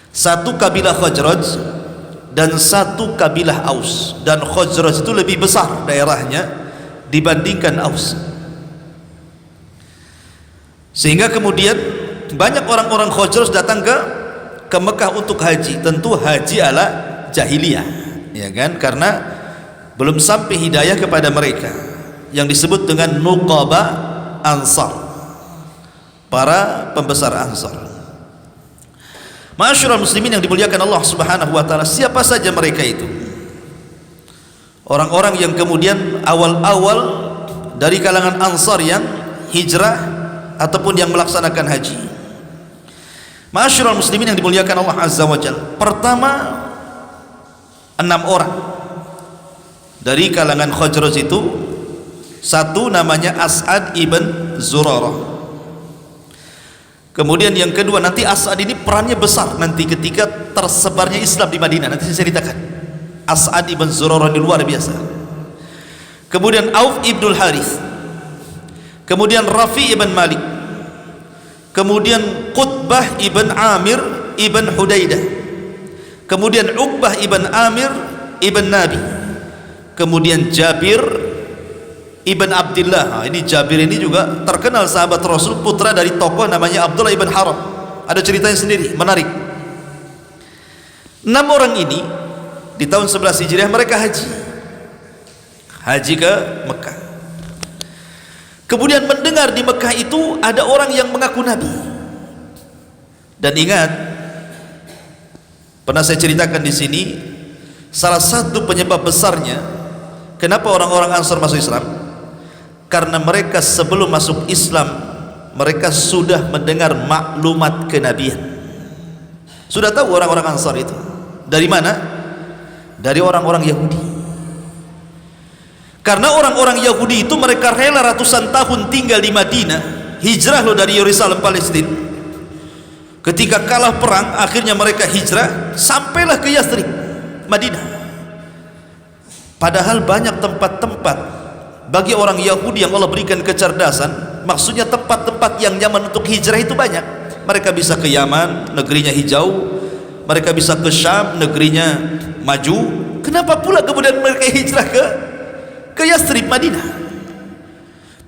Satu kabilah Khazraj dan satu kabilah Aus. Dan Khazraj itu lebih besar daerahnya dibandingkan Aus, sehingga kemudian banyak orang-orang Khazraj datang ke Mekah untuk haji. Tentu haji ala jahiliyah, ya kan, karena belum sampai hidayah kepada mereka, yang disebut dengan nuqaba Ansar, para pembesar Ansar. Ma'asyiral muslimin yang dimuliakan Allah Subhanahu wa taala, siapa saja mereka itu? Orang-orang yang kemudian awal-awal dari kalangan Ansar yang hijrah ataupun yang melaksanakan haji. Ma'asyiral muslimin yang dimuliakan Allah Azza wa Jalla. Pertama, 6 orang dari kalangan Khazraj itu. Satu namanya As'ad ibn Zurarah. Kemudian yang kedua, nanti As'ad ini perannya besar nanti ketika tersebarnya Islam di Madinah, nanti saya ceritakan. As'ad ibn Zurarah ini luar biasa. Kemudian Auf ibnul Harith, kemudian Rafi ibn Malik, kemudian Qutbah ibn Amir ibn Hudaidah, kemudian Uqbah ibn Amir ibn Nabi, kemudian Jabir ibn Abdullah. Ini Jabir ini juga terkenal sahabat Rasul, putra dari tokoh namanya Abdullah ibn Haram. Ada ceritanya sendiri, menarik. 6 orang ini di tahun 11 Hijriah mereka haji ke Mekah. Kemudian mendengar di Mekah itu ada orang yang mengaku Nabi. Dan ingat, pernah saya ceritakan di sini, salah satu penyebab besarnya kenapa orang-orang Ansar masuk Islam, karena mereka sebelum masuk Islam mereka sudah mendengar maklumat kenabian. Sudah tahu orang-orang Ansar itu dari mana? Dari orang-orang Yahudi. Karena orang-orang Yahudi itu mereka rela ratusan tahun tinggal di Madinah, hijrah loh dari Yerusalem Palestina. Ketika kalah perang, akhirnya mereka hijrah sampailah ke Yathrib, Madinah. Padahal banyak tempat-tempat bagi orang Yahudi yang Allah berikan kecerdasan, maksudnya tempat-tempat yang nyaman untuk hijrah itu banyak. Mereka bisa ke Yaman, negerinya hijau. Mereka bisa ke Syam, negerinya maju. Kenapa pula kemudian mereka hijrah ke Yathrib, Madinah?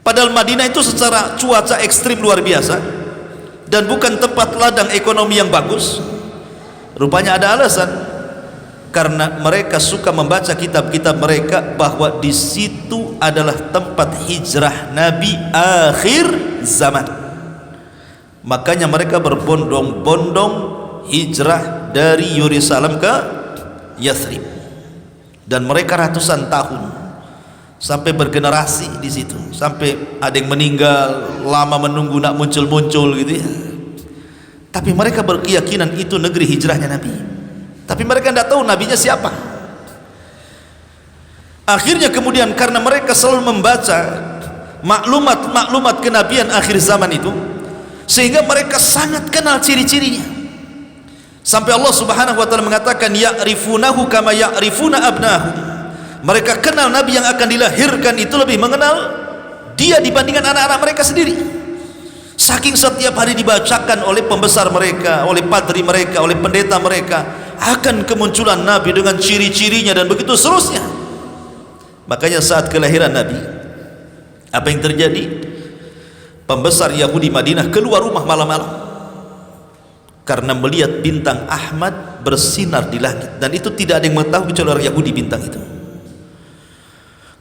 Padahal Madinah itu secara cuaca ekstrim luar biasa dan bukan tempat ladang ekonomi yang bagus. Rupanya ada alasan, karena mereka suka membaca kitab-kitab mereka bahwa di situ adalah tempat hijrah Nabi akhir zaman. Makanya mereka berbondong-bondong hijrah dari Yerusalem ke Yathrib, dan mereka ratusan tahun sampai bergenerasi di situ, sampai ada yang meninggal, lama menunggu nak muncul-muncul gitu ya. Tapi mereka berkeyakinan itu negeri hijrahnya Nabi. Tapi mereka tidak tahu nabinya siapa. Akhirnya kemudian karena mereka selalu membaca maklumat kenabian akhir zaman itu, sehingga mereka sangat kenal ciri-cirinya. Sampai Allah Subhanahu wa taala mengatakan ya'rifunahu kama ya'rifuna abnahum. Mereka kenal Nabi yang akan dilahirkan itu lebih mengenal dia dibandingkan anak-anak mereka sendiri. Saking setiap hari dibacakan oleh pembesar mereka, oleh padri mereka, oleh pendeta mereka akan kemunculan Nabi dengan ciri-cirinya dan begitu seterusnya. Makanya saat kelahiran Nabi, apa yang terjadi? Pembesar Yahudi Madinah keluar rumah malam-malam karena melihat bintang Ahmad bersinar di langit, dan itu tidak ada yang mengetahui kecuali orang Yahudi bintang itu.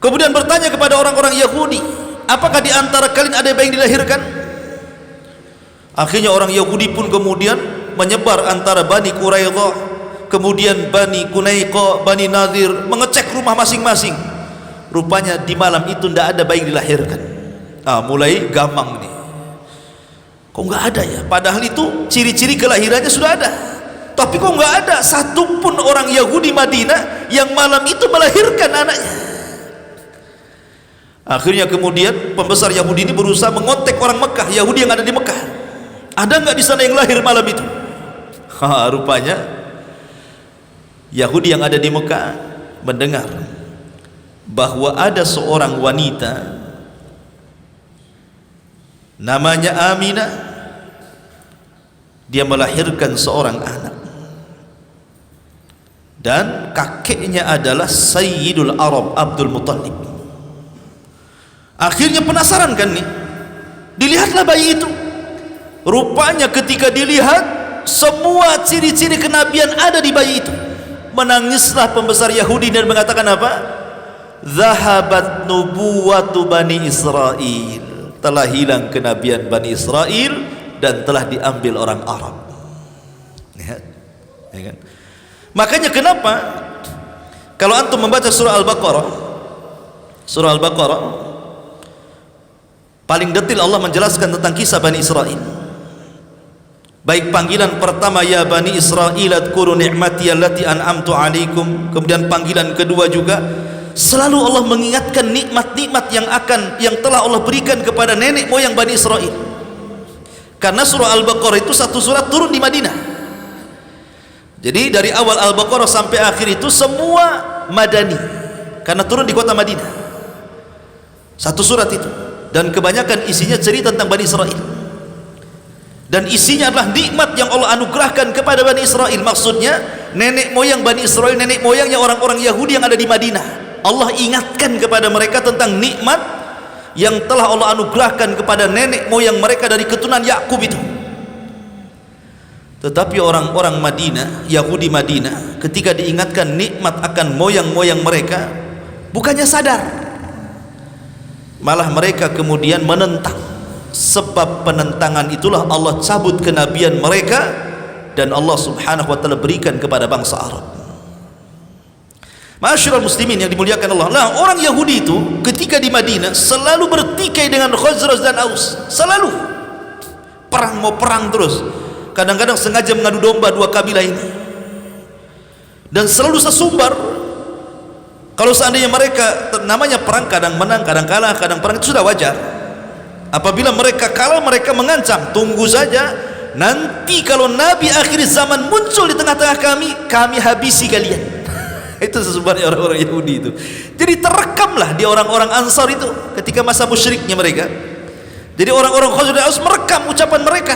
Kemudian bertanya kepada orang-orang Yahudi, apakah di antara kalian ada yang dilahirkan? Akhirnya orang Yahudi pun kemudian menyebar antara Bani Quraidah, kemudian Bani Qunaiqa, Bani Nadir, mengecek rumah masing-masing. Rupanya di malam itu tidak ada bayi yang dilahirkan. Mulai gamang nih, kok nggak ada ya? Padahal itu ciri-ciri kelahirannya sudah ada, tapi kok nggak ada satupun orang Yahudi Madinah yang malam itu melahirkan anaknya. Akhirnya kemudian pembesar Yahudi ini berusaha mengontak orang Mekah, Yahudi yang ada di Mekah, ada nggak di sana yang lahir malam itu? Rupanya Yahudi yang ada di Mekah mendengar bahwa ada seorang wanita namanya Aminah, dia melahirkan seorang anak, dan kakeknya adalah Sayyidul Arab Abdul Muttalib. Akhirnya penasaran kan nih, dilihatlah bayi itu. Rupanya ketika dilihat, semua ciri-ciri kenabian ada di bayi itu. Menangislah pembesar Yahudi dan mengatakan apa? Zahabat nubuwatu Bani Israel. Telah hilang kenabian Bani Israel dan telah diambil orang Arab. Lihat, ya kan? Makanya kenapa kalau antum membaca surah Al-Baqarah, paling detail Allah menjelaskan tentang kisah Bani Israel. Baik panggilan pertama, ya Bani Israel adkuru ni'mati allati an'amtu alaikum, kemudian panggilan kedua juga selalu Allah mengingatkan nikmat-nikmat yang telah Allah berikan kepada nenek moyang Bani Israel. Karena surah Al-Baqarah itu satu surat turun di Madinah. Jadi dari awal Al-Baqarah sampai akhir itu semua Madani, karena turun di kota Madinah. Satu surat itu, dan kebanyakan isinya cerita tentang Bani Israel. dan isinya adalah nikmat yang Allah anugerahkan kepada Bani Israel. Maksudnya nenek moyang Bani Israel, nenek moyangnya orang-orang Yahudi yang ada di Madinah. Allah ingatkan kepada mereka tentang nikmat yang telah Allah anugerahkan kepada nenek moyang mereka dari keturunan Yakub itu. Tetapi orang-orang Madinah, Yahudi Madinah, ketika diingatkan nikmat akan moyang-moyang mereka, bukannya sadar, malah mereka kemudian menentang. Sebab penentangan itulah Allah cabut kenabian mereka dan Allah subhanahu wa ta'ala berikan kepada bangsa Arab. Ma'asyiral muslimin yang dimuliakan Allah. Nah, orang Yahudi itu ketika di Madinah selalu bertikai dengan Khazraj dan Aus. Selalu perang, mau perang terus. Kadang-kadang sengaja mengadu domba dua kabilah ini. Dan selalu sesumbar. Kalau seandainya mereka, namanya perang, kadang menang, kadang kalah, kadang perang, itu sudah wajar. Apabila mereka kalah, mereka mengancam, tunggu saja, nanti kalau Nabi akhir zaman muncul di tengah-tengah kami habisi kalian. Itu sesungguhnya orang-orang Yahudi itu. Jadi terekamlah di orang-orang Ansar itu ketika masa musyriknya mereka. Jadi orang-orang Khazraj dan Aus merekam ucapan mereka.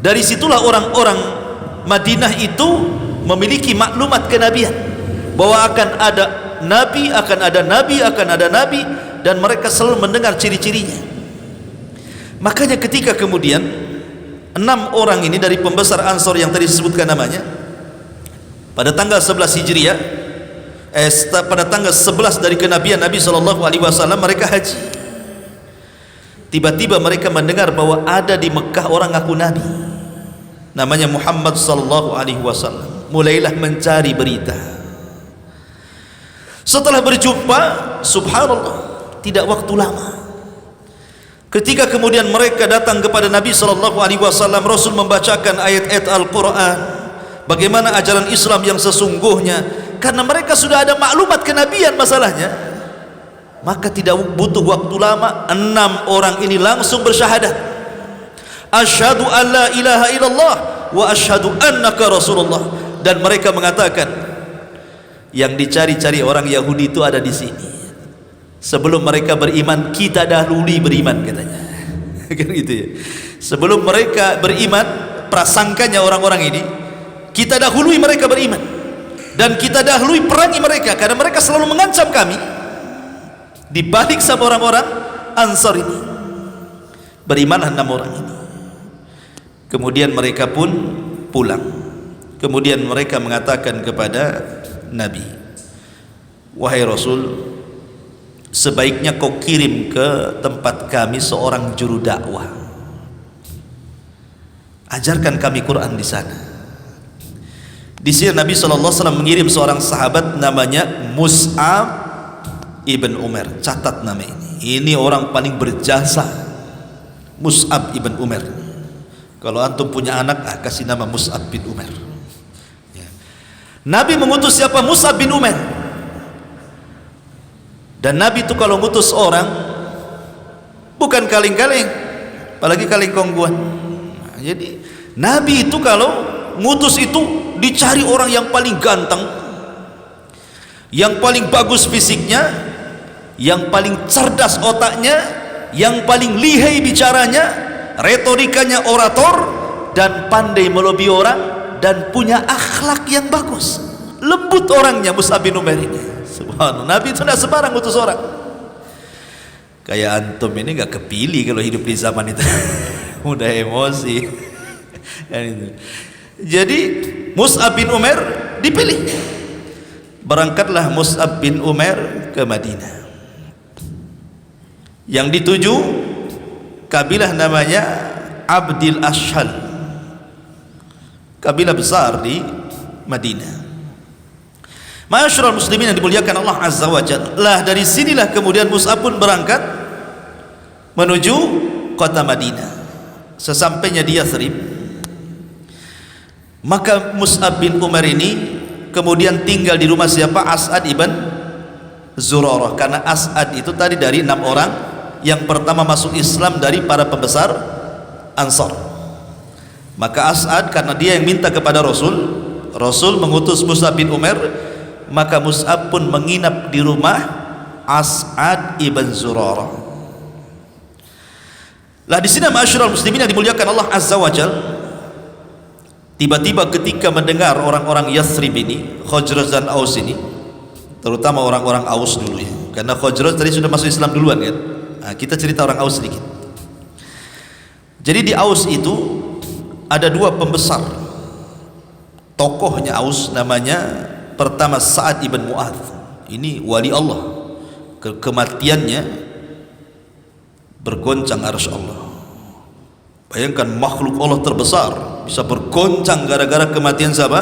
Dari situlah orang-orang Madinah itu memiliki maklumat kenabian bahwa akan ada nabi, akan ada nabi, akan ada nabi, dan mereka selalu mendengar ciri-cirinya. Makanya ketika kemudian 6 orang ini dari pembesar Ansor yang tadi disebutkan namanya, pada tanggal 11 Hijriah, pada tanggal 11 dari kenabian Nabi SAW, mereka haji. Tiba-tiba mereka mendengar bahwa ada di Mekah orang ngaku Nabi, namanya Muhammad SAW. Mulailah mencari berita. Setelah berjumpa, subhanallah, tidak waktu lama, ketika kemudian mereka datang kepada Nabi SAW, Rasul membacakan ayat-ayat Al-Quran, bagaimana ajaran Islam yang sesungguhnya. Karena mereka sudah ada maklumat kenabian masalahnya, maka tidak butuh waktu lama, 6 orang ini langsung bersyahadat, asyhadu an la ilaha illallah wa asyhadu annaka rasulullah. Dan mereka mengatakan, yang dicari-cari orang Yahudi itu ada di sini. Sebelum mereka beriman, kita dahului beriman, katanya. Kan gitu ya. Sebelum mereka beriman, prasangkanya orang-orang ini, kita dahului mereka beriman, dan kita dahului perangi mereka, karena mereka selalu mengancam kami. Dibalik sama orang-orang Ansar ini, berimanlah 6 orang ini. Kemudian mereka pun pulang. Kemudian mereka mengatakan kepada Nabi, wahai Rasul, sebaiknya kau kirim ke tempat kami seorang juru dakwah, ajarkan kami Quran di sana. Di sini Nabi SAW mengirim seorang sahabat namanya Mus'ab ibn Umair. Catat nama ini. Ini orang paling berjasa, Mus'ab ibn Umair. Kalau antum punya anak, kasih nama Mus'ab bin Umair. Ya. Nabi mengutus siapa? Mus'ab bin Umair. Dan Nabi itu kalau ngutus orang bukan kaleng-kaleng, apalagi kaleng kongguan. Jadi Nabi itu kalau ngutus itu dicari orang yang paling ganteng, yang paling bagus fisiknya, yang paling cerdas otaknya, yang paling lihai bicaranya, retorikanya orator, dan pandai melobi orang, dan punya akhlak yang bagus. Lembut orangnya Mus'ab bin Umair ini. Subhanallah, Nabi itu tidak sembarang utus orang. Kayak antum ini gak kepilih kalau hidup di zaman itu. Mudah emosi. Jadi Mus'ab bin Umair dipilih. Berangkatlah Mus'ab bin Umair ke Madinah. Yang dituju kabilah namanya Abdil Ashhal, kabilah besar di Madinah. Ma'asyiral muslimin yang dimuliakan Allah Azza wa Jalla. Lah dari sinilah kemudian Mus'ab pun berangkat menuju kota Madinah. Sesampainya di Yathrib, maka Mus'ab bin Umair ini kemudian tinggal di rumah siapa? As'ad ibn Zurarah. Karena As'ad itu tadi dari 6 orang yang pertama masuk Islam dari para pembesar Ansar. Maka As'ad, karena dia yang minta kepada Rasul mengutus Mus'ab bin Umair, maka Mus'ab pun menginap di rumah As'ad ibn Zurarah. Lah di sini ma'asyiral muslimin yang dimuliakan Allah Azza wa Jal, tiba-tiba ketika mendengar orang-orang Yathrib ini, Khazraj dan Aus ini, terutama orang-orang Aus dulu ya, karena Khazraj tadi sudah masuk Islam duluan kan. Nah, kita cerita orang Aus sedikit. Jadi di Aus itu ada dua pembesar tokohnya Aus, namanya pertama Sa'ad ibn Mu'adz. Ini wali Allah, kematiannya bergoncang arsy Allah. Bayangkan makhluk Allah terbesar bisa bergoncang gara-gara kematian siapa?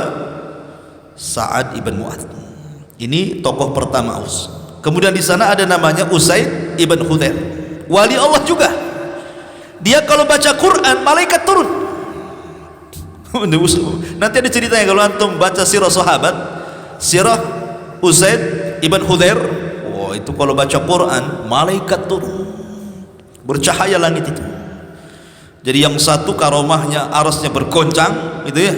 Sa'ad ibn Mu'adz. Ini tokoh pertama Aus. Kemudian di sana ada namanya Usaid ibn Hudzair, wali Allah juga. Dia kalau baca Quran malaikat turun. Nanti ada ceritanya kalau antum baca sirah sahabat, sirah Usaid ibn Hudzair. Wah, itu kalau baca Quran malaikat turun, bercahaya langit itu. Jadi yang satu karomahnya arasnya bergoncang itu ya,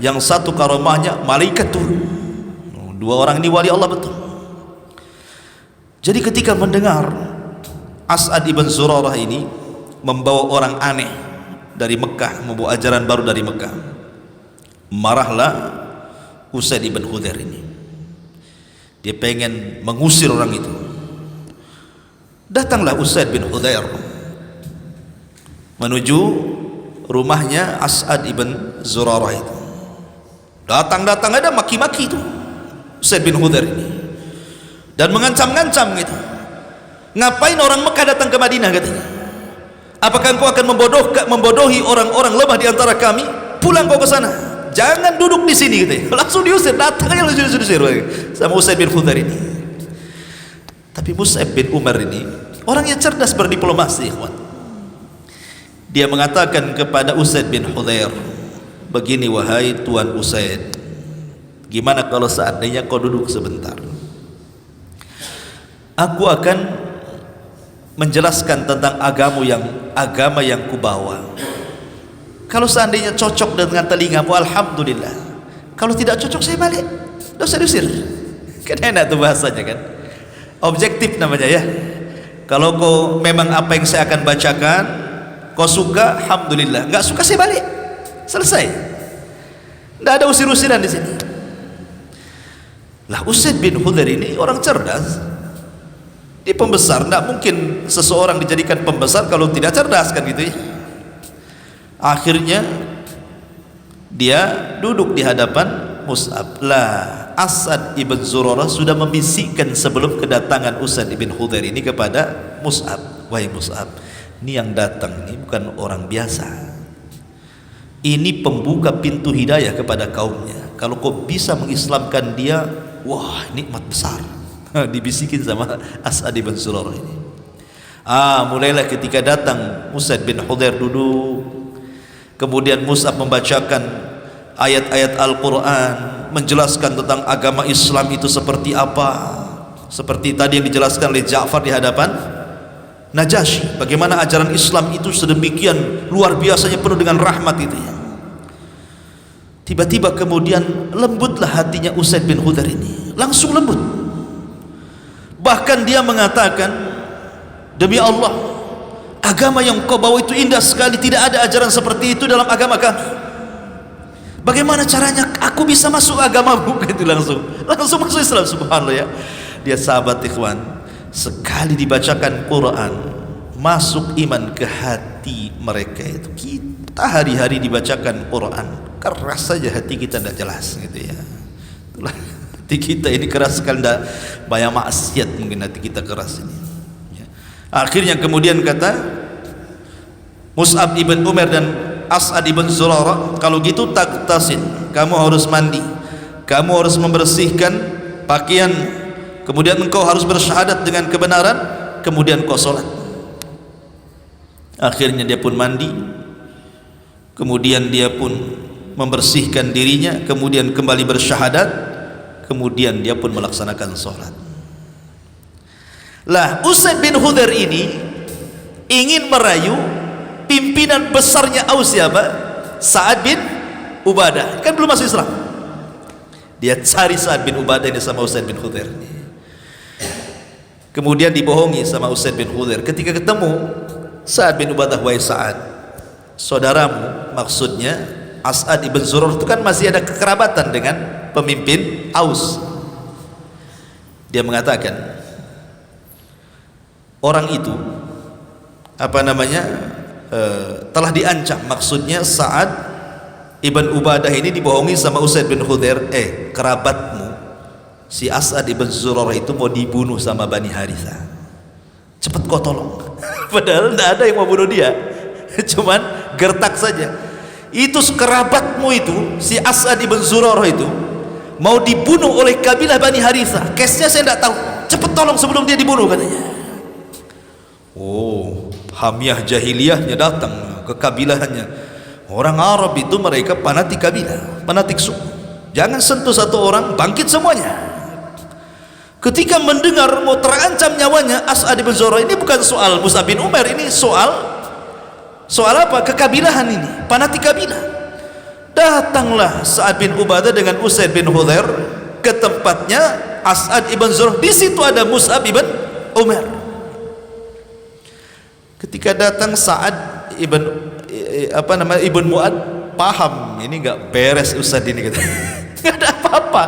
yang satu karomahnya malaikat turun. Dua orang ini wali Allah betul. Jadi ketika mendengar As'ad ibn Zurarah ini membawa orang aneh dari Mekah, membawa ajaran baru dari Mekah, marahlah Usaid ibn Hudzair ini. Dia pengen mengusir orang itu. Datanglah Usaid bin Hudzair menuju rumahnya As'ad ibn Zurarah itu. Datang ada maki-maki itu Usaid bin Hudzair ini, dan mengancam-ngancam gitu. Ngapain orang Mekah datang ke Madinah katanya? Apakah engkau akan membodohi orang-orang lemah di antara kami? Pulang kau ke sana, jangan duduk di sini gitu. Langsung diusir, datangnya langsung diusir sama Usaid bin Hudzair ini. Tapi Mus'ab bin Umar ini orangnya cerdas berdiplomasi, ikhwan. Dia mengatakan kepada Usaid bin Hudzair, begini wahai Tuan Usaid, gimana kalau seandainya kau duduk sebentar? Aku akan menjelaskan tentang agama yang kubawa. Kalau seandainya cocok dengan telingamu, alhamdulillah. Kalau tidak cocok, saya balik. Tidak usah diusir. Kan enak tuh bahasanya kan. Objektif namanya ya. Kalau kau memang apa yang saya akan bacakan kau suka, alhamdulillah. Enggak suka, saya balik. Selesai. Tidak ada usir-usiran di sini. Lah Usaid bin Hudzair ini orang cerdas. Dia pembesar, tidak mungkin seseorang dijadikan pembesar kalau tidak cerdas kan gitu ya. Akhirnya dia duduk di hadapan Mus'ab. Lah As'ad ibn Zurarah sudah membisikkan sebelum kedatangan Usaid ibn Hudzair ini kepada Mus'ab, wahai Mus'ab, ini yang datang ini bukan orang biasa, ini pembuka pintu hidayah kepada kaumnya. Kalau kau bisa mengislamkan dia, wah nikmat besar. Dibisikin sama As'ad ibn Zurarah ini. Mulailah ketika datang Usaid bin Hudzair duduk, kemudian Mus'ab membacakan ayat-ayat Al-Quran, menjelaskan tentang agama Islam itu seperti apa, seperti tadi yang dijelaskan oleh Ja'far di hadapan Najasyi, bagaimana ajaran Islam itu sedemikian luar biasanya, penuh dengan rahmat itu ya. Tiba-tiba kemudian lembutlah hatinya Usaid bin Hudzair ini, langsung lembut. Bahkan dia mengatakan, demi Allah, agama yang kau bawa itu indah sekali, tidak ada ajaran seperti itu dalam agama kami. Bagaimana caranya aku bisa masuk agamamu? Gitu langsung masuk Islam, subhanallah ya. Dia sahabat ikhwan, sekali dibacakan Quran masuk iman ke hati mereka itu. Kita hari-hari dibacakan Quran keras saja hati kita, tidak jelas gitu ya. Itulah hati kita ini keras sekali, tidak banyak maksiat mungkin hati kita keras ini ya. Akhirnya kemudian kata Mus'ab ibn Umar dan As'ad ibn Zurarah, kalau gitu taktasil, kamu harus mandi, kamu harus membersihkan pakaian, kemudian engkau harus bersyahadat dengan kebenaran, kemudian kau sholat. Akhirnya dia pun mandi, kemudian dia pun membersihkan dirinya, kemudian kembali bersyahadat, kemudian dia pun melaksanakan sholat. Lah Usaid bin Hudzair ini ingin merayu pimpinan besarnya Aus, siapa? Sa'ad bin Ubadah, kan belum masuk Islam. Dia cari Sa'ad bin Ubadah ini sama Usaid bin Hudzair. Kemudian dibohongi sama Usaid bin Hudzair. Ketika ketemu Sa'ad bin Ubadah, wahai Sa'ad, saudaramu, maksudnya As'ad ibn Zurarah itu kan masih ada kekerabatan dengan pemimpin Aus. Dia mengatakan, orang itu telah diancam. Maksudnya Sa'ad ibn Ubadah ini dibohongi sama Usaid bin Khudair, kerabatmu si As'ad ibn Zurarah itu mau dibunuh sama Bani Haritha, cepat kau tolong. Padahal tidak ada yang mau bunuh dia, cuman gertak saja. Itu kerabatmu itu, si As'ad ibn Zurarah itu mau dibunuh oleh kabilah Bani Haritha. Case-nya saya tidak tahu, cepat tolong sebelum dia dibunuh, katanya. Oh, hamiah jahiliyahnya datang ke kabilahannya. Orang Arab itu mereka fanatik kabilah, fanatik suku. Jangan sentuh satu orang, bangkit semuanya. Ketika mendengar mau terancam nyawanya As'ad bin Zurarah, ini bukan soal Mus'ab bin Umair, ini soal apa? Kekabilahan ini, fanatik kabilah. Datanglah Sa'ad bin Ubadah dengan Usaid bin Khudair ke tempatnya As'ad ibn Zurarah. Di situ ada Mus'ab ibn Umair. Ketika datang Sa'ad ibn Mu'ad, paham ini enggak beres Ustaz ini, kata. Enggak ada apa-apa.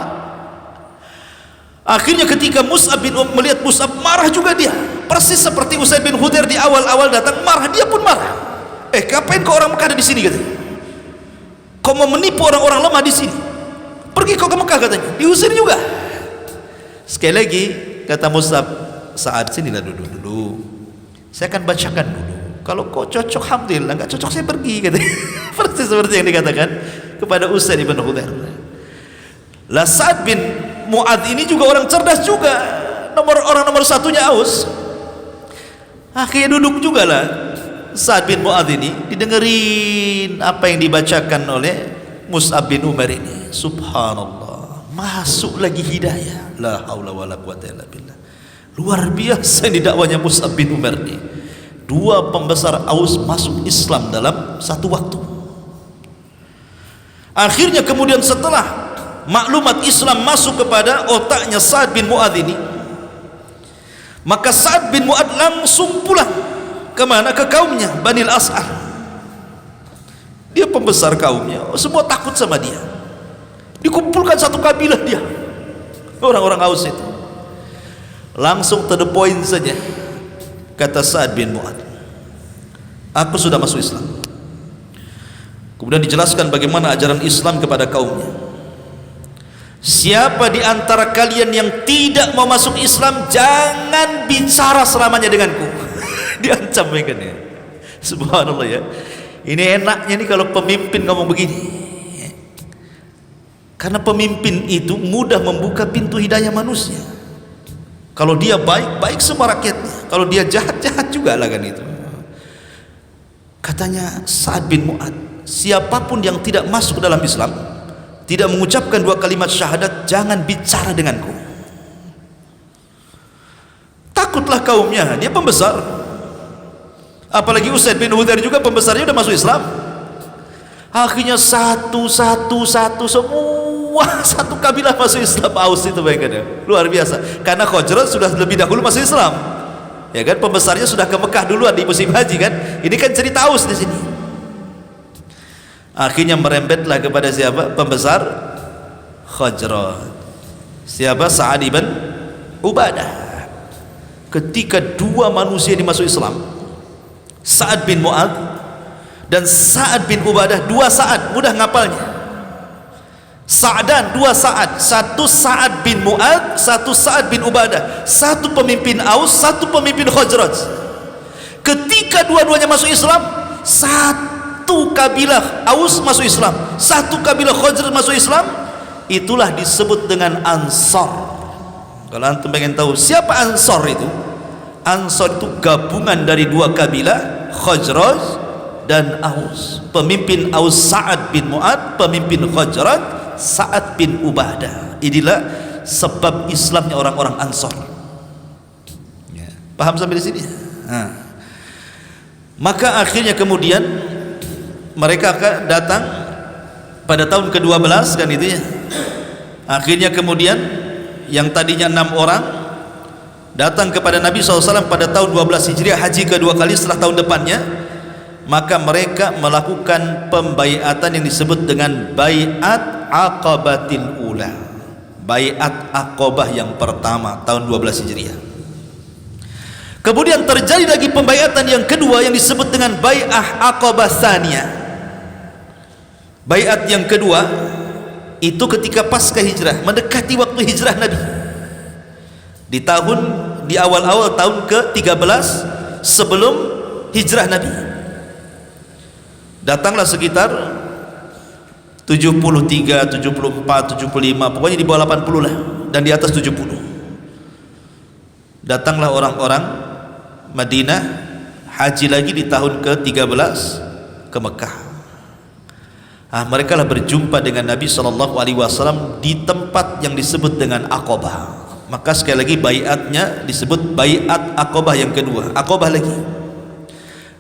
Akhirnya ketika Mus'ab bin melihat Mus'ab, marah juga dia, persis seperti Usaid bin Khudair di awal-awal datang marah, dia pun marah. Ngapain kau orang Mekah ada di sini, katanya? Kau mau menipu orang-orang lemah di sini? Pergi kau ke Mekah, katanya. Diusir juga. Sekali lagi kata Mus'ab, Sa'ad, sinilah dulu. Saya akan bacakan dulu. Kalau kau cocok, alhamdulillah. Enggak cocok, saya pergi, katanya. Persis seperti yang dikatakan kepada Usaid bin Khudair. Lah Sa'ad bin Mu'adz ini juga orang cerdas juga, orang nomor satunya Aus. Akhirnya duduk juga lah Sa'ad bin Mu'adz ini, didengerin apa yang dibacakan oleh Mus'ab bin Umair ini. Subhanallah, masuk lagi hidayah. La haula wala quwata illa billah. Luar biasa ini dakwanya Mus'ab bin Umair ini. Dua pembesar Aus masuk Islam dalam satu waktu. Akhirnya kemudian setelah maklumat Islam masuk kepada otaknya Sa'ad bin Mu'adz ini, maka Sa'ad bin Mu'adz langsung pulang kemana? Ke kaumnya, Bani al-As'ar. Dia pembesar kaumnya, semua takut sama dia. Dikumpulkan satu kabilah dia, orang-orang Aus itu. Langsung to the point saja, kata Sa'ad bin Mu'adz, aku sudah masuk Islam. Kemudian dijelaskan bagaimana ajaran Islam kepada kaumnya. Siapa di antara kalian yang tidak mau masuk Islam, jangan bicara selamanya denganku. Diancam mereka nih. Subhanallah ya. Ini enaknya nih kalau pemimpin ngomong begini. Karena pemimpin itu mudah membuka pintu hidayah manusia. Kalau dia baik, baik semua rakyatnya. Kalau dia jahat, jahat juga lah kan itu. Katanya Sa'ad bin Mu'adz, siapapun yang tidak masuk dalam Islam, tidak mengucapkan dua kalimat syahadat, jangan bicara denganku. Takutlah kaumnya, dia pembesar. Apalagi Usaid bin Khudair juga pembesarnya udah masuk Islam. Akhirnya satu semua satu kabilah masuk Islam. Aus itu bayangkan, luar biasa. Karena Khazraj sudah lebih dahulu masuk Islam, ya kan, pembesarnya sudah ke Mekah duluan di musim haji kan. Ini kan cerita Aus di sini. Akhirnya merembetlah kepada siapa? Pembesar Khazraj. Siapa? Sa'ad ibn Ubadah. Ketika dua manusia ini masuk Islam, Sa'ad bin Mu'adz dan Sa'ad bin Ubadah, dua Sa'ad, mudah ngapalnya. Sa'dan, dua Sa'ad, satu Sa'ad bin Mu'adz, satu Sa'ad bin Ubadah, satu pemimpin Aus, satu pemimpin Khazraj. Ketika dua-duanya masuk Islam, satu kabilah Aus masuk Islam, satu kabilah Khazraj masuk Islam, itulah disebut dengan Ansar. Kalau antum pengen tahu siapa Ansar itu, Ansar itu gabungan dari dua kabilah, Khazraj dan Aus. Pemimpin Aus Sa'ad bin Mu'adz, pemimpin Khazraj Sa'ad bin Ubadah. Inilah sebab Islamnya orang-orang Ansar. Ya, paham sampai di sini? Maka akhirnya kemudian mereka datang pada tahun ke-12 kan itu ya. Akhirnya kemudian yang tadinya 6 orang datang kepada Nabi SAW pada tahun 12 Hijriah, haji kedua kali setelah tahun depannya, maka mereka melakukan pembaiatan yang disebut dengan baiat Aqabatil Ula, baiat Aqabah yang pertama tahun 12 Hijriah. Kemudian terjadi lagi pembaiatan yang kedua yang disebut dengan bai'ah Aqabah Tsaniyah. Baiat yang kedua itu ketika pasca hijrah, mendekati waktu hijrah Nabi, di awal-awal tahun ke-13 sebelum hijrah Nabi. Datanglah sekitar 73, 74, 75, pokoknya di bawah 80 lah, dan di atas 70. Datanglah orang-orang Madinah haji lagi di tahun ke-13 ke Mekah. Mereka lah berjumpa dengan Nabi SAW di tempat yang disebut dengan Aqabah. Maka sekali lagi baiatnya disebut baiat Aqabah yang kedua. Aqabah lagi.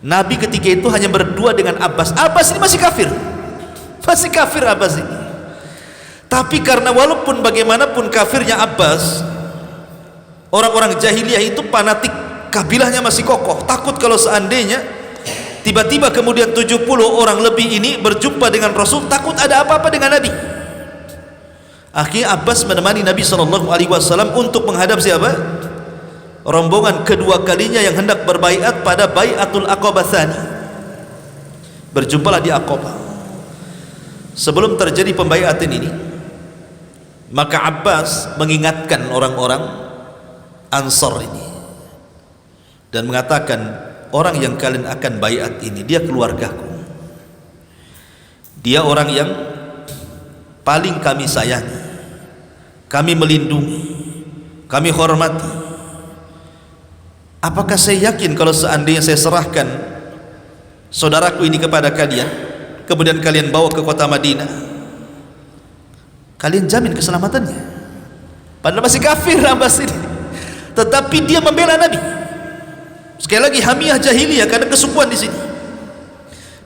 Nabi ketika itu hanya berdua dengan Abbas. Abbas ini masih kafir. Masih kafir Abbas ini. Tapi karena walaupun bagaimanapun kafirnya Abbas, orang-orang jahiliyah itu fanatik, kabilahnya masih kokoh. Takut kalau seandainya tiba-tiba kemudian 70 orang lebih ini berjumpa dengan Rasul, takut ada apa-apa dengan Nabi. Akhirnya Abbas menemani Nabi SAW untuk menghadap siapa? Rombongan kedua kalinya yang hendak berbaiat pada baiatul Aqabah Tsani. Berjumpalah di Aqabah. Sebelum terjadi pembaiatan ini, maka Abbas mengingatkan orang-orang Ansar ini dan mengatakan, orang yang kalian akan baiat ini, dia keluargaku, dia orang yang paling kami sayangi, kami melindungi, kami hormati. Apakah saya yakin kalau seandainya saya serahkan saudaraku ini kepada kalian, kemudian kalian bawa ke kota Madinah, kalian jamin keselamatannya? Padahal masih kafir Abbas ini, tetapi dia membela Nabi. Sekali lagi hamiyah jahiliyah karena kesukuan di sini.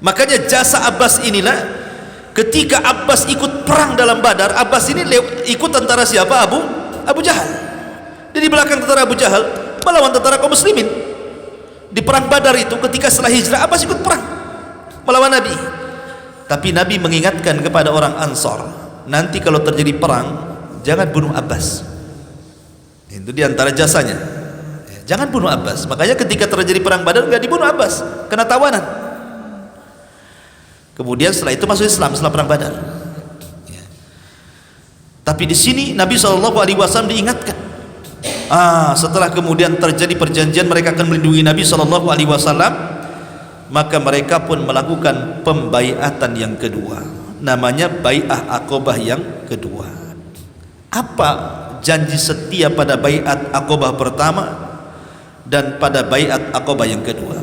Makanya jasa Abbas inilah ketika Abbas ikut perang dalam Badar. Abbas ini ikut tentara siapa? Abu Jahal. Dia di belakang tentara Abu Jahal melawan tentara kaum muslimin. Di perang Badar itu ketika setelah hijrah Abbas ikut perang melawan Nabi. Tapi Nabi mengingatkan kepada orang Ansar, nanti kalau terjadi perang jangan bunuh Abbas. Itu diantara jasanya. Jangan bunuh Abbas. Makanya ketika terjadi perang Badar enggak dibunuh Abbas, kena tawanan. Kemudian setelah itu masuk Islam setelah perang Badar. Tapi di sini Nabi SAW diingatkan. Setelah kemudian terjadi perjanjian mereka akan melindungi Nabi SAW, maka mereka pun melakukan pembaiatan yang kedua. Namanya bai'ah Aqabah yang kedua. Apa janji setia pada bai'at Aqabah pertama dan pada bai'at Aqabah yang kedua?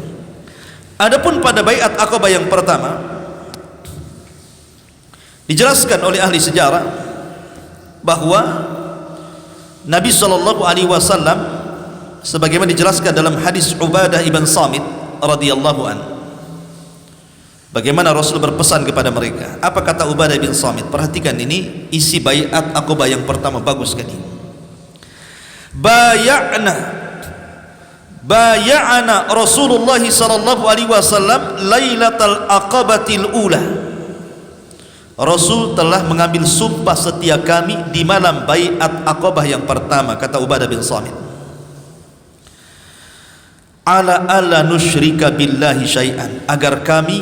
Adapun pada bai'at Aqabah yang pertama, dijelaskan oleh ahli sejarah bahwa Nabi SAW sebagaimana dijelaskan dalam hadis Ubadah ibn Samit radhiyallahu an, bagaimana Rasul berpesan kepada mereka. Apa kata Ubadah bin Samit? Perhatikan ini isi bai'at Aqabah yang pertama, bagus sekali. Bay'ana Rasulullah sallallahu alaihi wasallam lailatal aqabatil ula. Rasul telah mengambil sumpah setia kami di malam bai'at Aqabah yang pertama, kata Ubadah bin Samit. Ala nusyrika billahi syai'an, agar kami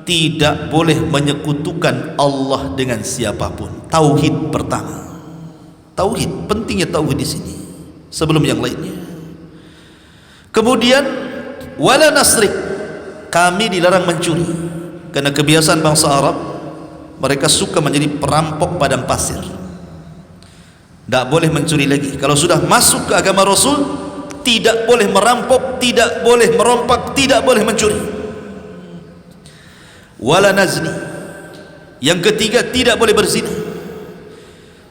tidak boleh menyekutukan Allah dengan siapapun. Tauhid pertama. Tauhid, pentingnya tauhid di sini sebelum yang lainnya. Kemudian wala nasrik, kami dilarang mencuri, karena kebiasaan bangsa Arab, mereka suka menjadi perampok padang pasir. Tidak boleh mencuri lagi. Kalau sudah masuk ke agama Rasul, tidak boleh merampok, tidak boleh merompak, tidak boleh mencuri. Wala nazni, yang ketiga tidak boleh berzina.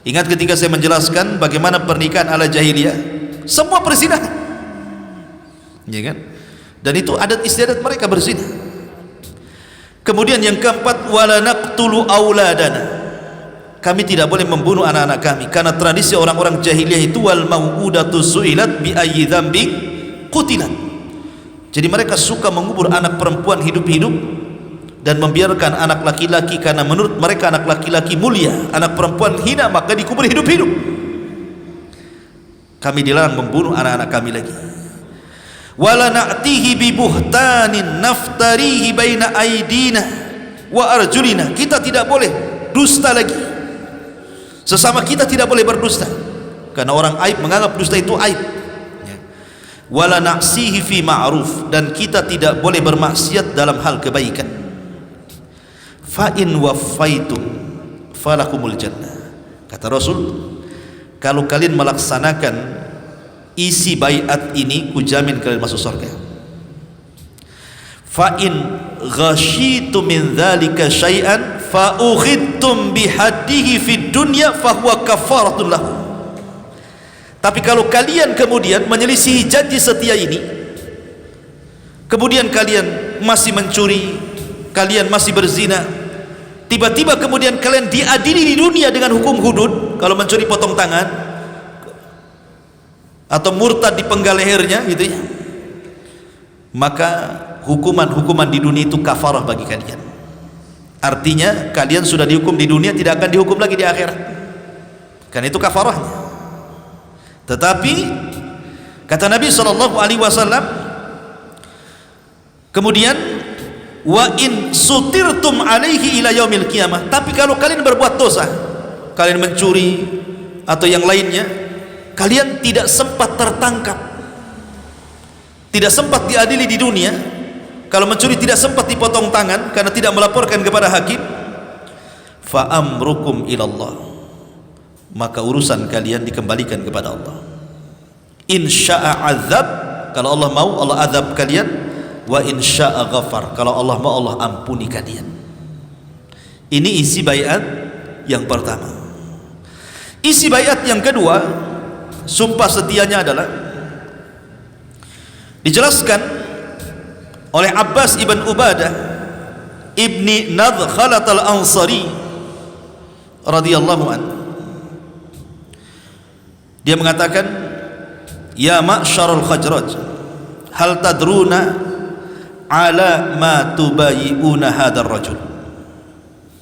Ingat ketika saya menjelaskan bagaimana pernikahan ala jahiliyah, semua perzinahan, ya kan? Dan itu adat istiadat mereka berzina. Kemudian yang keempat, wala naqtulu auladana, kami tidak boleh membunuh anak-anak kami, karena tradisi orang-orang jahiliyah itu wal mau'udatu su'ilat bi ayyi dzambin qutilat. Jadi mereka suka mengubur anak perempuan hidup-hidup dan membiarkan anak laki-laki, karena menurut mereka anak laki-laki mulia, anak perempuan hina, maka dikubur hidup-hidup. Kami dilarang membunuh anak-anak kami lagi. Wala na'tihi bi buhtanin naftarihi baina aidina wa arjulina. Kita tidak boleh dusta lagi. Sesama kita tidak boleh berdusta, karena orang aib menganggap dusta itu aib. Wala na'sihi fi ma'ruf, dan kita tidak boleh bermaksiat dalam hal kebaikan. Fa in waffaitum falakumul jannah. Kata Rasul, kalau kalian melaksanakan isi baiat ini, kujamin kalian masuk surga. Fa in ghasyitum min dzalika syai'an fa ukhidtum bihaddihi fid dunya fa huwa kafaratun lahu. Tapi kalau kalian kemudian menyelisihi janji setia ini, kemudian kalian masih mencuri, kalian masih berzina, tiba-tiba kemudian kalian diadili di dunia dengan hukum hudud, kalau mencuri potong tangan atau murtad dipenggal lehernya gitu ya, maka hukuman-hukuman di dunia itu kafarah bagi kalian. Artinya kalian sudah dihukum di dunia, tidak akan dihukum lagi di akhirat, karena itu kafarahnya. Tetapi kata Nabi SAW, kemudian wa in sutirtum alaihi ila yaumil qiyamah, tapi kalau kalian berbuat dosa, kalian mencuri atau yang lainnya, kalian tidak sempat tertangkap, tidak sempat diadili di dunia. Kalau mencuri tidak sempat dipotong tangan karena tidak melaporkan kepada hakim, fa amrukum ilallah, maka urusan kalian dikembalikan kepada Allah. Insya'a azab, kalau Allah mau Allah azab kalian, wa insya'a ghafar, kalau Allah mau Allah ampuni kalian. Ini isi baiat yang pertama. Isi baiat yang kedua, sumpah setianya adalah dijelaskan oleh Abbas ibn Ubadah ibni Nadkhalat al-Ansari radhiyallahu anhu. Dia mengatakan, ya ma'syarul Khazraj, hal tadruna ala ma tubayi'una hadar rajul.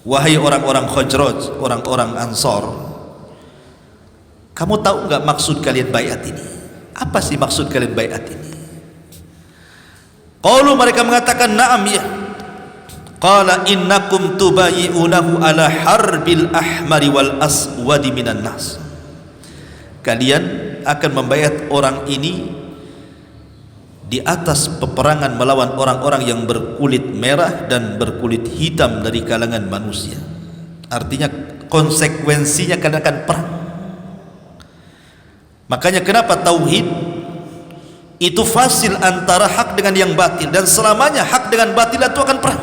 Wahai orang-orang Khazraj, orang-orang Ansar, kamu tahu enggak maksud kalian baiat ini? Apa sih maksud kalian baiat ini? Qalu, mereka mengatakan, na'am ya. Qala innakum tubayi'unahu ala harbil ahmari wal aswadi minan nas. Kalian akan membayat orang ini di atas peperangan melawan orang-orang yang berkulit merah dan berkulit hitam dari kalangan manusia. Artinya konsekuensinya kalian akan perang. Makanya kenapa tauhid itu fasil antara hak dengan yang batil, dan selamanya hak dengan batil itu akan perang.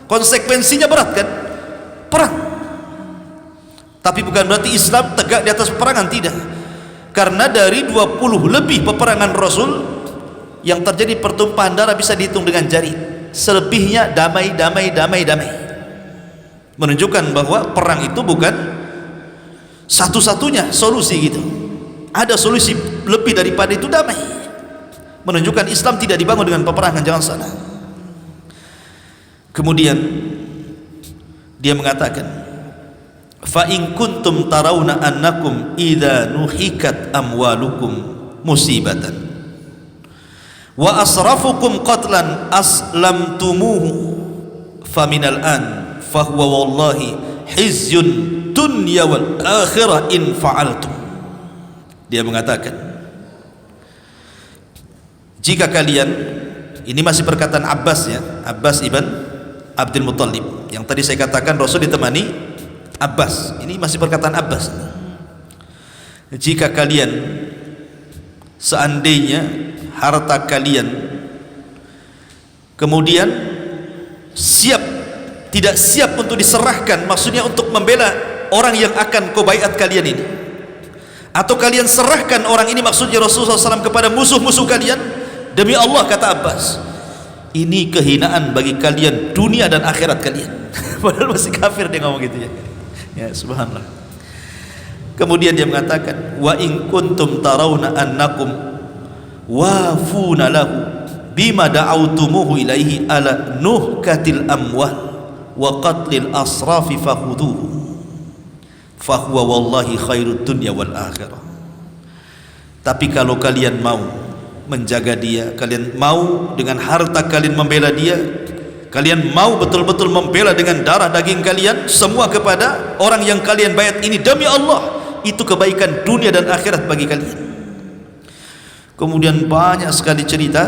Konsekuensinya berat kan? Perang. Tapi bukan berarti Islam tegak di atas peperangan, tidak. Karena dari 20 lebih peperangan Rasul yang terjadi pertumpahan darah bisa dihitung dengan jari. Selebihnya damai. Menunjukkan bahwa perang itu bukan satu-satunya solusi gitu. Ada solusi lebih daripada itu, damai. Menunjukkan Islam tidak dibangun dengan peperangan, jangan salah. Kemudian dia mengatakan, fa in kuntum tarawna annakum idza nuhikat amwalukum musibatan wa asrafukum qatlan aslamtumuhu faminal an fahuwa wallahi hizyun dunya wal akhirah in fa'altum. Dia mengatakan, jika kalian, ini masih perkataan Abbas ya, Abbas ibn Abdul Muttalib, yang tadi saya katakan Rasul ditemani Abbas, ini masih perkataan Abbas. Jika kalian seandainya harta kalian kemudian tidak siap untuk diserahkan, maksudnya untuk membela orang yang akan kau baiat kalian ini, atau kalian serahkan orang ini, maksudnya Rasulullah SAW, kepada musuh-musuh kalian, demi Allah, kata Abbas, ini kehinaan bagi kalian dunia dan akhirat kalian. Padahal masih kafir dia ngomong gitu ya. Ya, subhanallah. Kemudian dia mengatakan, wa in kuntum tarawna annakum wafuna lahu bima da'autumuhu ilaihi ala nuhkatil amwal wa qatlil asrafi fakhuduhu fahuwa wallahi khairud dunya wal akhirah. Tapi kalau kalian mau menjaga dia, kalian mau dengan harta kalian membela dia, kalian mau betul-betul membela dengan darah daging kalian semua kepada orang yang kalian bayat ini demi Allah, itu kebaikan dunia dan akhirat bagi kalian. Kemudian banyak sekali cerita,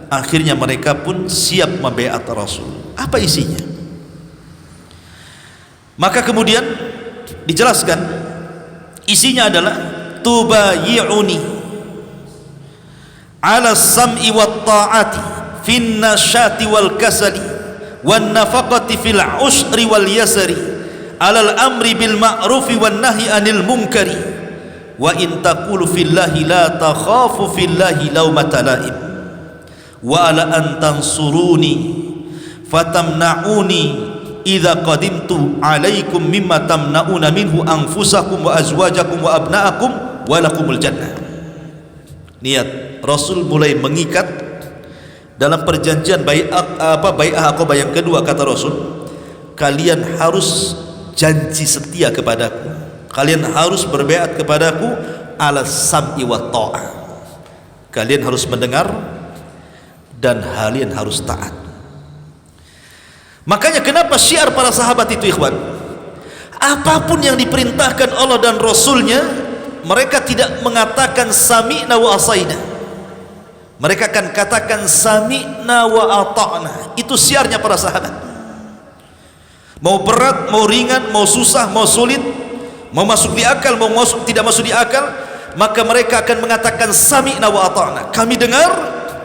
akhirnya mereka pun siap membaiat Rasul. Apa isinya? Maka kemudian dijelaskan, isinya adalah tubayi'uni ala sam'i wat ta'ati fin nasyati wal kasali wan nafaqati fil usri wal yasri alal amri bil ma'rufi wan nahyi anil munkari wa in taqulu fillahi la takhafu fillahi laumata laim wa ala an tansuruni fatamna'uni idza qadimtu alaikum mimma tamna'una minhu anfusakum wa azwajakum wa abna'akum wa lakumul jannah. Niat Rasul mulai mengikat dalam perjanjian bai'ah Aqabah yang kedua. Kata Rasul, kalian harus janji setia kepadaku, kalian harus berbaiat kepadaku ala sam'i wa ta'ah, kalian harus mendengar dan kalian harus taat. Makanya kenapa syiar para sahabat itu, ikhwan, apapun yang diperintahkan Allah dan Rasulnya, mereka tidak mengatakan sami'na wa asaina, mereka akan katakan sami'na wa ata'na. Itu syiarnya para sahabat. Mau berat, mau ringan, mau susah, mau sulit, mau masuk di akal, mau masuk tidak masuk di akal, maka mereka akan mengatakan sami'na wa ata'na, kami dengar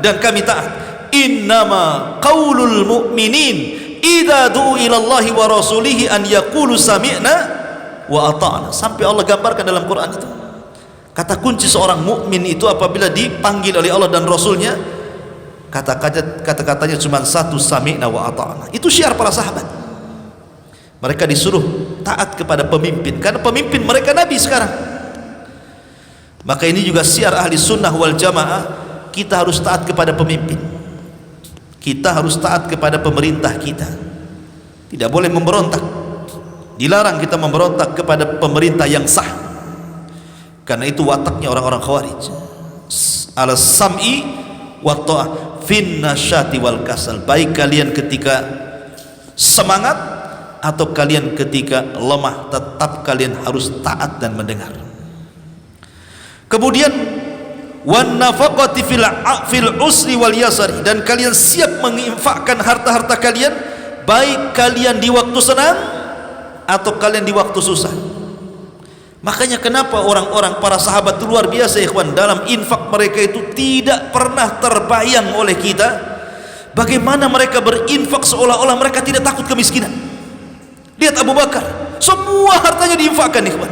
dan kami taat. Innama qaulul mu'minin idza du'u ila Allahi wa rasulihi an yaqulu sami'na wa ata'na. Sampai Allah gambarkan dalam Quran itu. Kata kunci seorang mukmin itu apabila dipanggil oleh Allah dan Rasulnya, kata-katanya cuma satu, sami'na wa ata'na. Itu syiar para sahabat. Mereka disuruh taat kepada pemimpin, karena pemimpin mereka Nabi sekarang. Maka ini juga syiar ahli sunnah wal jamaah, kita harus taat kepada pemimpin, kita harus taat kepada pemerintah kita, tidak boleh memberontak. Dilarang kita memberontak kepada pemerintah yang sah, karena itu wataknya orang-orang Khawarij. Ala sam'i wa ta'ah fin nasyati wal kasal, baik kalian ketika semangat atau kalian ketika lemah, tetap kalian harus taat dan mendengar. Kemudian wan nafaqati fil usri wal yasri, dan kalian siap menginfakkan harta-harta kalian, baik kalian di waktu senang atau kalian di waktu susah. Makanya kenapa orang-orang para sahabat itu luar biasa, ikhwan, dalam infak mereka itu tidak pernah terbayang oleh kita bagaimana mereka berinfak seolah-olah mereka tidak takut kemiskinan. Lihat Abu Bakar, semua hartanya diinfakkan, ikhwan.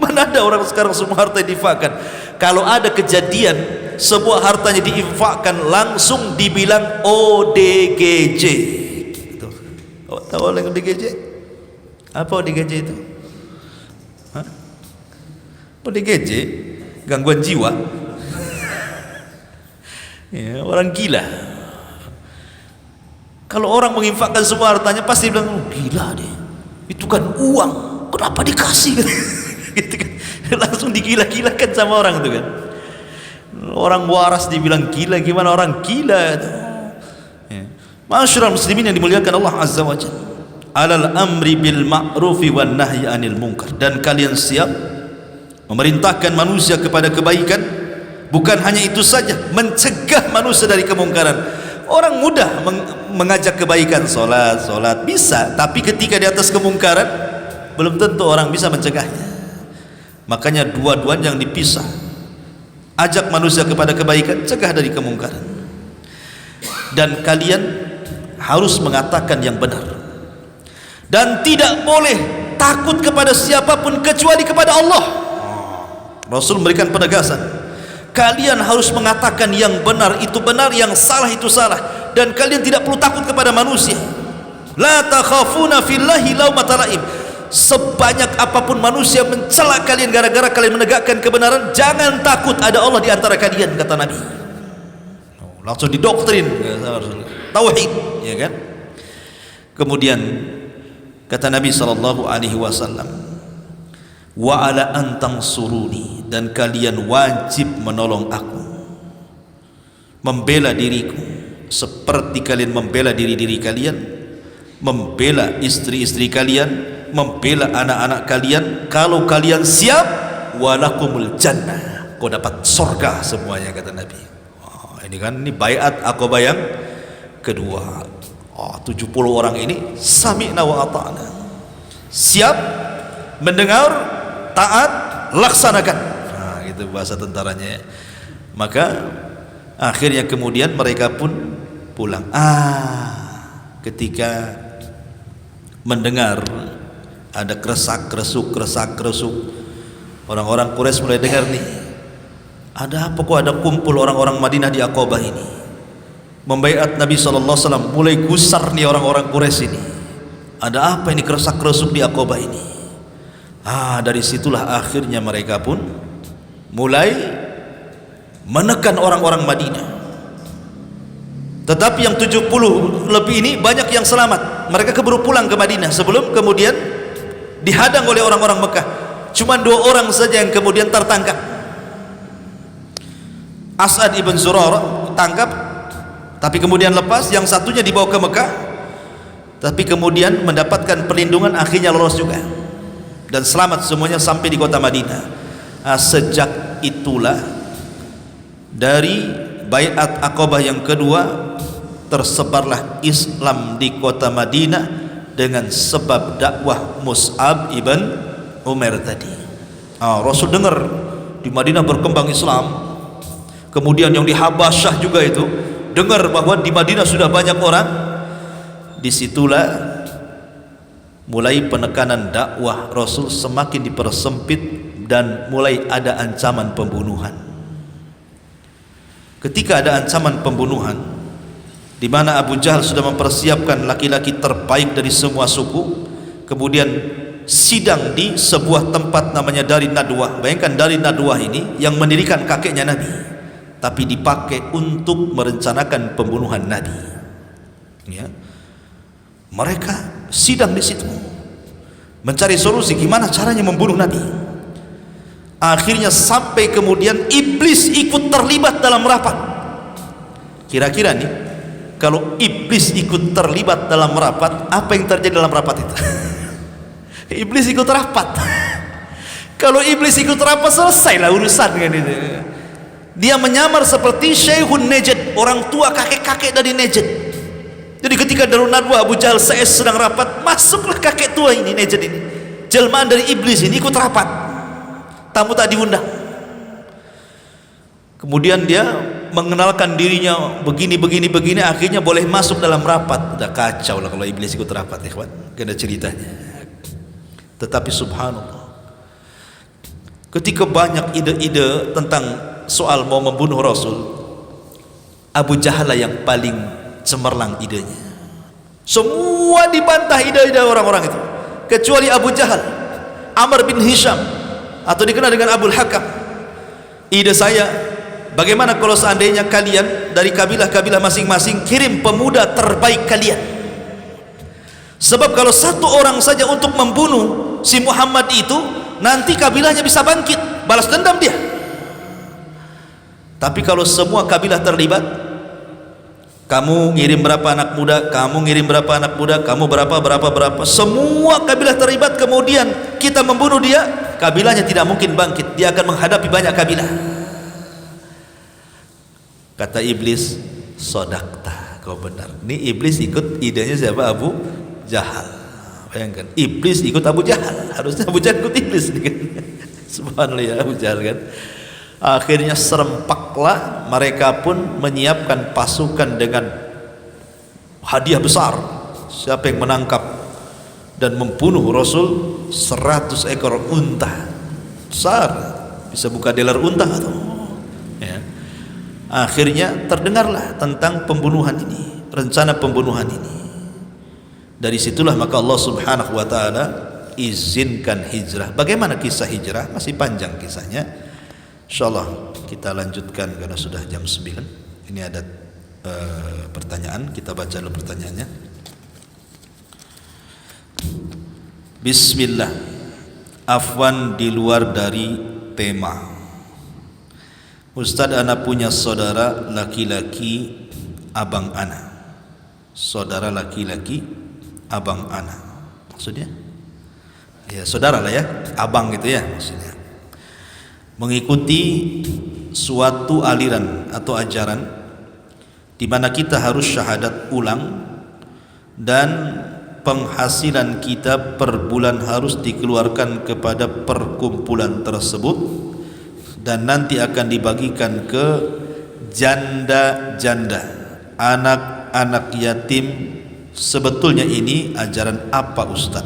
Mana ada orang sekarang semua harta diinfakkan? Kalau ada kejadian sebuah hartanya diinfakkan, langsung dibilang ODGJ. Gitu. Oh, tahu yang ODGJ? Apa ODGJ itu? Hah? ODGJ, gangguan jiwa. Ya, orang gila. Kalau orang menginfakkan semua hartanya pasti bilang, oh, gila deh, itu kan uang, kenapa dikasih? Gitu kan. Langsung digila-gilakan sama orang itu kan. Orang waras dibilang gila, gimana orang gila itu? Ya. Ma'asyiral muslimin yang dimuliakan Allah Azza wa Jalla, alal amri bil ma'rufi wan nahyi anil munkar, dan kalian siap memerintahkan manusia kepada kebaikan. Bukan hanya itu saja, mencegah manusia dari kemungkaran. Orang mudah mengajak kebaikan, solat bisa, tapi ketika di atas kemungkaran belum tentu orang bisa mencegahnya. Makanya dua-duanya yang dipisah. Ajak manusia kepada kebaikan, cegah dari kemungkaran. Dan kalian harus mengatakan yang benar, dan tidak boleh takut kepada siapapun kecuali kepada Allah. Rasul memberikan penegasan, kalian harus mengatakan yang benar itu benar, yang salah itu salah, dan kalian tidak perlu takut kepada manusia. La takhafuna fillahi laumata laim. sebanyak apapun manusia mencela kalian gara-gara kalian menegakkan kebenaran, jangan takut, ada Allah di antara kalian, kata Nabi. Langsung didoktrin tauhid, ya kan? Kemudian kata Nabi sallallahu alaihi wasallam, wa ala antang suruni, dan kalian wajib menolong aku, membela diriku seperti kalian membela diri-diri kalian, membela istri-istri kalian, membela anak-anak kalian. Kalau kalian siap, walakumul jannah, kau dapat surga semuanya, kata Nabi. Ini kan, ini baiat Aqabah yang kedua. 70 orang ini sami'na wa ata'na, siap mendengar, taat, laksanakan. Itu bahasa tentaranya. Maka akhirnya kemudian mereka pun pulang. Ketika mendengar ada kresak-kresuk, orang-orang Quraisy mulai dengar nih, ada apa kok ada kumpul orang-orang Madinah di Aqabah ini membaiat Nabi SAW. Mulai gusar nih orang-orang Quraisy ini, ada apa ini kresak-kresuk di Aqabah ini? Dari situlah akhirnya mereka pun mulai menekan orang-orang Madinah. Tetapi yang 70 lebih ini banyak yang selamat, mereka keburu pulang ke Madinah sebelum kemudian dihadang oleh orang-orang Mekah. Cuma 2 orang saja yang kemudian tertangkap. As'ad ibn Zurarah tangkap, tapi kemudian lepas. Yang satunya dibawa ke Mekah, tapi kemudian mendapatkan perlindungan, akhirnya lolos juga dan selamat semuanya sampai di kota Madinah. Sejak itulah dari baiat Aqabah yang kedua tersebarlah Islam di kota Madinah dengan sebab dakwah Mus'ab ibn Umair tadi. Rasul dengar di Madinah berkembang Islam, kemudian yang di Habasyah juga itu dengar bahwa di Madinah sudah banyak orang. Disitulah mulai penekanan dakwah Rasul semakin dipersempit dan mulai ada ancaman pembunuhan. Ketika ada ancaman pembunuhan, di mana Abu Jahal sudah mempersiapkan laki-laki terbaik dari semua suku, kemudian sidang di sebuah tempat namanya Dari Nadwah. Bayangkan Dari Nadwah ini yang mendirikan kakeknya Nabi, tapi dipakai untuk merencanakan pembunuhan Nabi. Ya. Mereka sidang di situ, mencari solusi gimana caranya membunuh Nabi. Akhirnya sampai kemudian iblis ikut terlibat dalam rapat. Kira-kira nih, kalau iblis ikut terlibat dalam rapat, apa yang terjadi dalam rapat itu? Iblis ikut rapat. Kalau iblis ikut rapat, selesailah urusan kan itu. Dia menyamar seperti Syekhun Najd, orang tua kakek-kakek dari Najd. Jadi ketika Darun Nadwah Abu Jahal sedang rapat, masuklah kakek tua ini, Najd ini, jelmaan dari iblis ini, ikut rapat. Tamu tak diundang. Kemudian dia mengenalkan dirinya begini, akhirnya boleh masuk dalam rapat. Udah kacau lah kalau iblis ikut rapat, ikhwan. Ada ceritanya. Tetapi subhanallah, ketika banyak ide-ide tentang soal mau membunuh Rasul, Abu Jahal lah yang paling cemerlang idenya. Semua dibantah ide-ide orang-orang itu, kecuali Abu Jahal, Amr bin Hisham, atau dikenal dengan Abul Hakam. Ide saya, bagaimana kalau seandainya kalian dari kabilah-kabilah masing-masing kirim pemuda terbaik kalian, sebab kalau satu orang saja untuk membunuh si Muhammad itu, nanti kabilahnya bisa bangkit, balas dendam dia. Tapi kalau semua kabilah terlibat, kamu ngirim berapa anak muda, kamu ngirim berapa anak muda, kamu berapa, semua kabilah terlibat, kemudian kita membunuh dia, kabilahnya tidak mungkin bangkit, dia akan menghadapi banyak kabilah. Kata iblis, sodakta, kau benar. Ini iblis ikut idenya siapa? Abu Jahal. Bayangkan, iblis ikut Abu Jahal, harusnya Abu Jahal ikut iblis kan? Subhanallah ya, Abu Jahal kan. Akhirnya serempaklah, mereka pun menyiapkan pasukan dengan hadiah besar. Siapa yang menangkap dan membunuh Rasul 100 ekor unta besar, bisa buka dealer unta atau ya. Akhirnya terdengarlah tentang pembunuhan ini, rencana pembunuhan ini. Dari situlah maka Allah Subhanahu wa taala izinkan hijrah. Bagaimana kisah hijrah? Masih panjang kisahnya. Insyaallah kita lanjutkan karena sudah jam 9. Ini ada pertanyaan, kita baca dulu pertanyaannya. Bismillah. Afwan di luar dari tema. Ustadz, ana punya saudara laki-laki abang ana. Saudara laki-laki abang ana. Maksudnya? Ya saudara lah ya, abang gitu ya maksudnya. Mengikuti suatu aliran atau ajaran di mana kita harus syahadat ulang dan penghasilan kita per bulan harus dikeluarkan kepada perkumpulan tersebut dan nanti akan dibagikan ke janda-janda, anak-anak yatim. Sebetulnya ini ajaran apa Ustaz?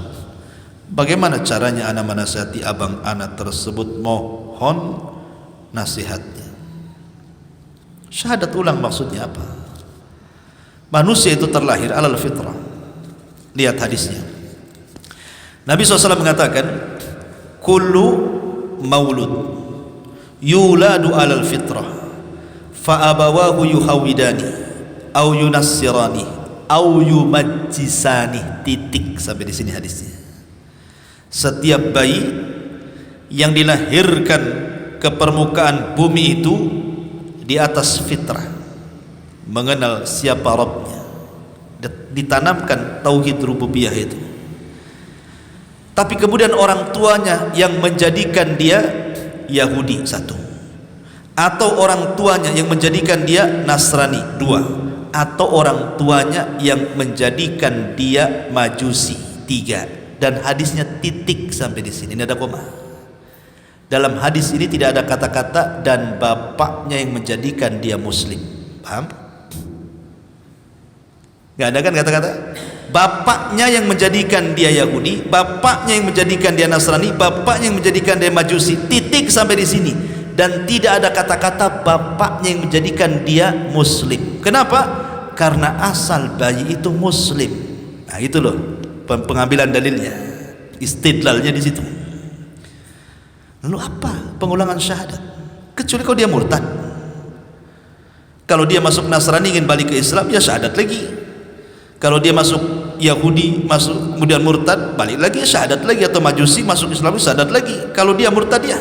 Bagaimana caranya ana menasihati abang anak tersebut? Mohon nasihatnya. Syahadat ulang maksudnya apa? Manusia itu terlahir alal fitrah. Lihat hadisnya. Nabi SAW mengatakan, kullu maulud yuladu alal fitrah fa abawahu yuhawidani au yunassirani au yumajjisani. Titik sampai di sini hadisnya. Setiap bayi yang dilahirkan ke permukaan bumi itu di atas fitrah, mengenal siapa Rabbnya, ditanamkan tauhid rububiyah itu. Tapi kemudian orang tuanya yang menjadikan dia Yahudi, satu, atau orang tuanya yang menjadikan dia Nasrani, dua, atau orang tuanya yang menjadikan dia Majusi, tiga. Dan hadisnya titik sampai di sini. Ini ada koma. Dalam hadis ini tidak ada kata-kata dan bapaknya yang menjadikan dia Muslim. Paham? Gak ada kan kata-kata? Bapaknya yang menjadikan dia Yahudi, bapaknya yang menjadikan dia Nasrani, bapaknya yang menjadikan dia Majusi. Titik sampai di sini. Dan tidak ada kata-kata bapaknya yang menjadikan dia Muslim. Kenapa? Karena asal bayi itu Muslim. Nah itu loh pengambilan dalilnya, istidlalnya di situ. Lalu apa pengulangan syahadat? Kecuali kalau dia murtad. Kalau dia masuk Nasrani ingin balik ke Islam, ya syahadat lagi. Kalau dia masuk Yahudi, masuk kemudian murtad, balik lagi syahadat lagi. Atau Majusi masuk Islam, syahadat lagi. Kalau dia murtad ya.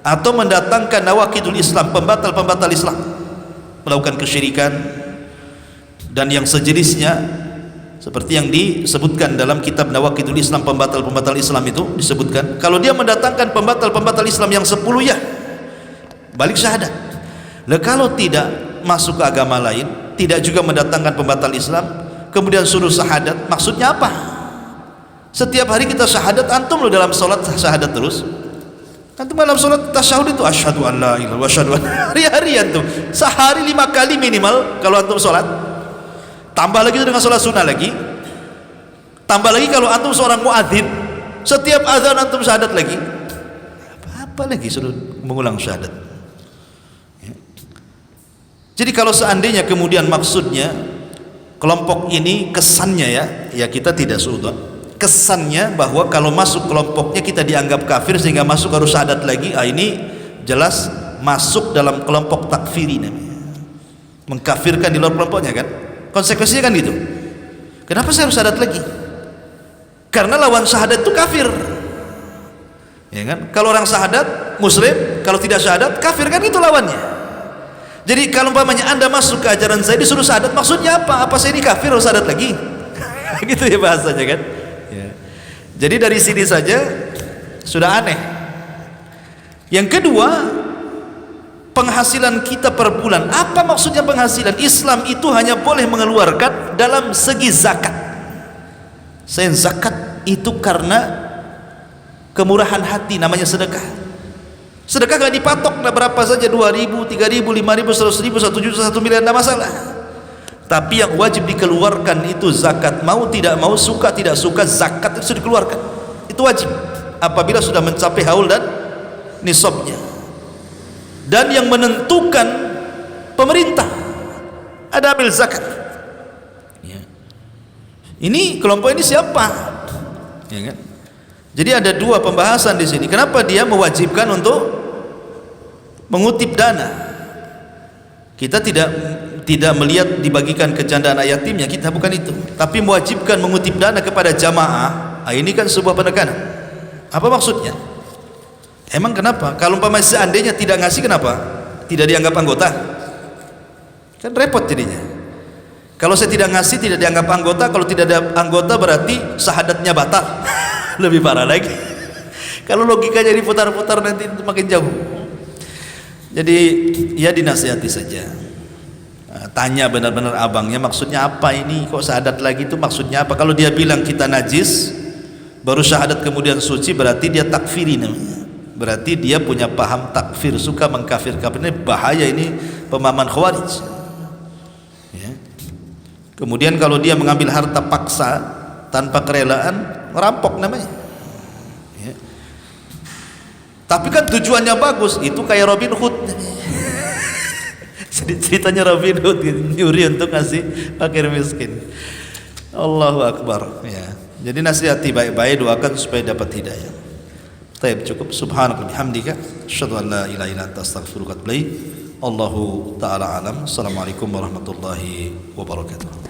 Atau mendatangkan nawaqidul Islam, pembatal-pembatal Islam, melakukan kesyirikan dan yang sejenisnya, seperti yang disebutkan dalam kitab Nawaqidul Islam, pembatal-pembatal Islam itu disebutkan. Kalau dia mendatangkan pembatal-pembatal Islam yang 10 ya balik syahadat. Nah, kalau tidak masuk ke agama lain, tidak juga mendatangkan pembatal Islam, kemudian suruh syahadat, maksudnya apa? Setiap hari kita syahadat, antum loh dalam sholat syahadat terus. Antum dalam sholat tasyahud itu asyhadu an la ilaha illallah wa asyhadu anna, hari-hari antum sehari 5 kali minimal kalau antum sholat. Tambah lagi dengan sholat sunnah lagi. Tambah lagi kalau antum seorang muadzin, setiap azan antum syahadat lagi. Apa lagi suruh mengulang syahadat. Ya. Jadi kalau seandainya kemudian maksudnya kelompok ini kesannya ya kita tidak suudzon. Kesannya bahwa kalau masuk kelompoknya kita dianggap kafir sehingga masuk harus syahadat lagi. Ini jelas masuk dalam kelompok takfiri namanya. Mengkafirkan di luar kelompoknya kan? Konsekuensinya kan gitu. Kenapa saya harus syahadat lagi? Karena lawan syahadat itu kafir. Ya kan? Kalau orang syahadat muslim, kalau tidak syahadat kafir, kan itu lawannya. Jadi kalau umpamanya Anda masuk ke ajaran saya disuruh syahadat, maksudnya apa? Apa saya ini kafir harus syahadat lagi? Gitu ya bahasanya kan? Ya. Jadi dari sini saja sudah aneh. Yang kedua, penghasilan kita per bulan. Apa maksudnya penghasilan? Islam itu hanya boleh mengeluarkan dalam segi zakat. Saya zakat itu karena kemurahan hati, namanya sedekah. Sedekah gak dipatok, nah berapa saja, 2.000, 3.000, 5.000, 100.000, 1 juta, 1 miliar, tidak masalah. Tapi yang wajib dikeluarkan itu zakat. Mau tidak mau, suka tidak suka, zakat itu dikeluarkan. Itu wajib apabila sudah mencapai haul dan nisabnya. Dan yang menentukan pemerintah, ada amil zakat ya. Ini kelompok ini siapa ya kan? Jadi ada dua pembahasan di sini. Kenapa dia mewajibkan untuk mengutip dana? Kita tidak melihat dibagikan ke janda anak yatimnya, kita bukan itu. Tapi mewajibkan mengutip dana kepada jamaah. Ini kan sebuah penekanan. Apa maksudnya? Emang kenapa? Kalau umpamanya seandainya tidak ngasih, kenapa? Tidak dianggap anggota? Kan repot jadinya. Kalau saya tidak ngasih, tidak dianggap anggota. Kalau tidak ada anggota berarti syahadatnya batal. Lebih parah lagi. Kalau logikanya diputar-putar nanti makin jauh. Jadi ya dinasihati saja. Tanya benar-benar abangnya, maksudnya apa ini? Kok syahadat lagi itu maksudnya apa? Kalau dia bilang kita najis, baru syahadat kemudian suci, berarti dia takfiri namanya. Berarti dia punya paham takfir, suka mengkafirkan. Ini bahaya, ini pemahaman khawarij. Ya. Kemudian kalau dia mengambil harta paksa tanpa kerelaan, merampok namanya. Ya. Tapi kan tujuannya bagus, itu kayak Robin Hood. Ceritanya Robin Hood gitu, nyuri untuk ngasih fakir miskin. Allahu Akbar. Ya. Jadi nasihati baik-baik, doakan supaya dapat hidayah. Taib, cukup. Subhanallah bihamdika, asyhadu an la ilaha illa anta, astaghfiruka wa atubu ilaik. Allahu taala alam. Assalamualaikum warahmatullahi wabarakatuh.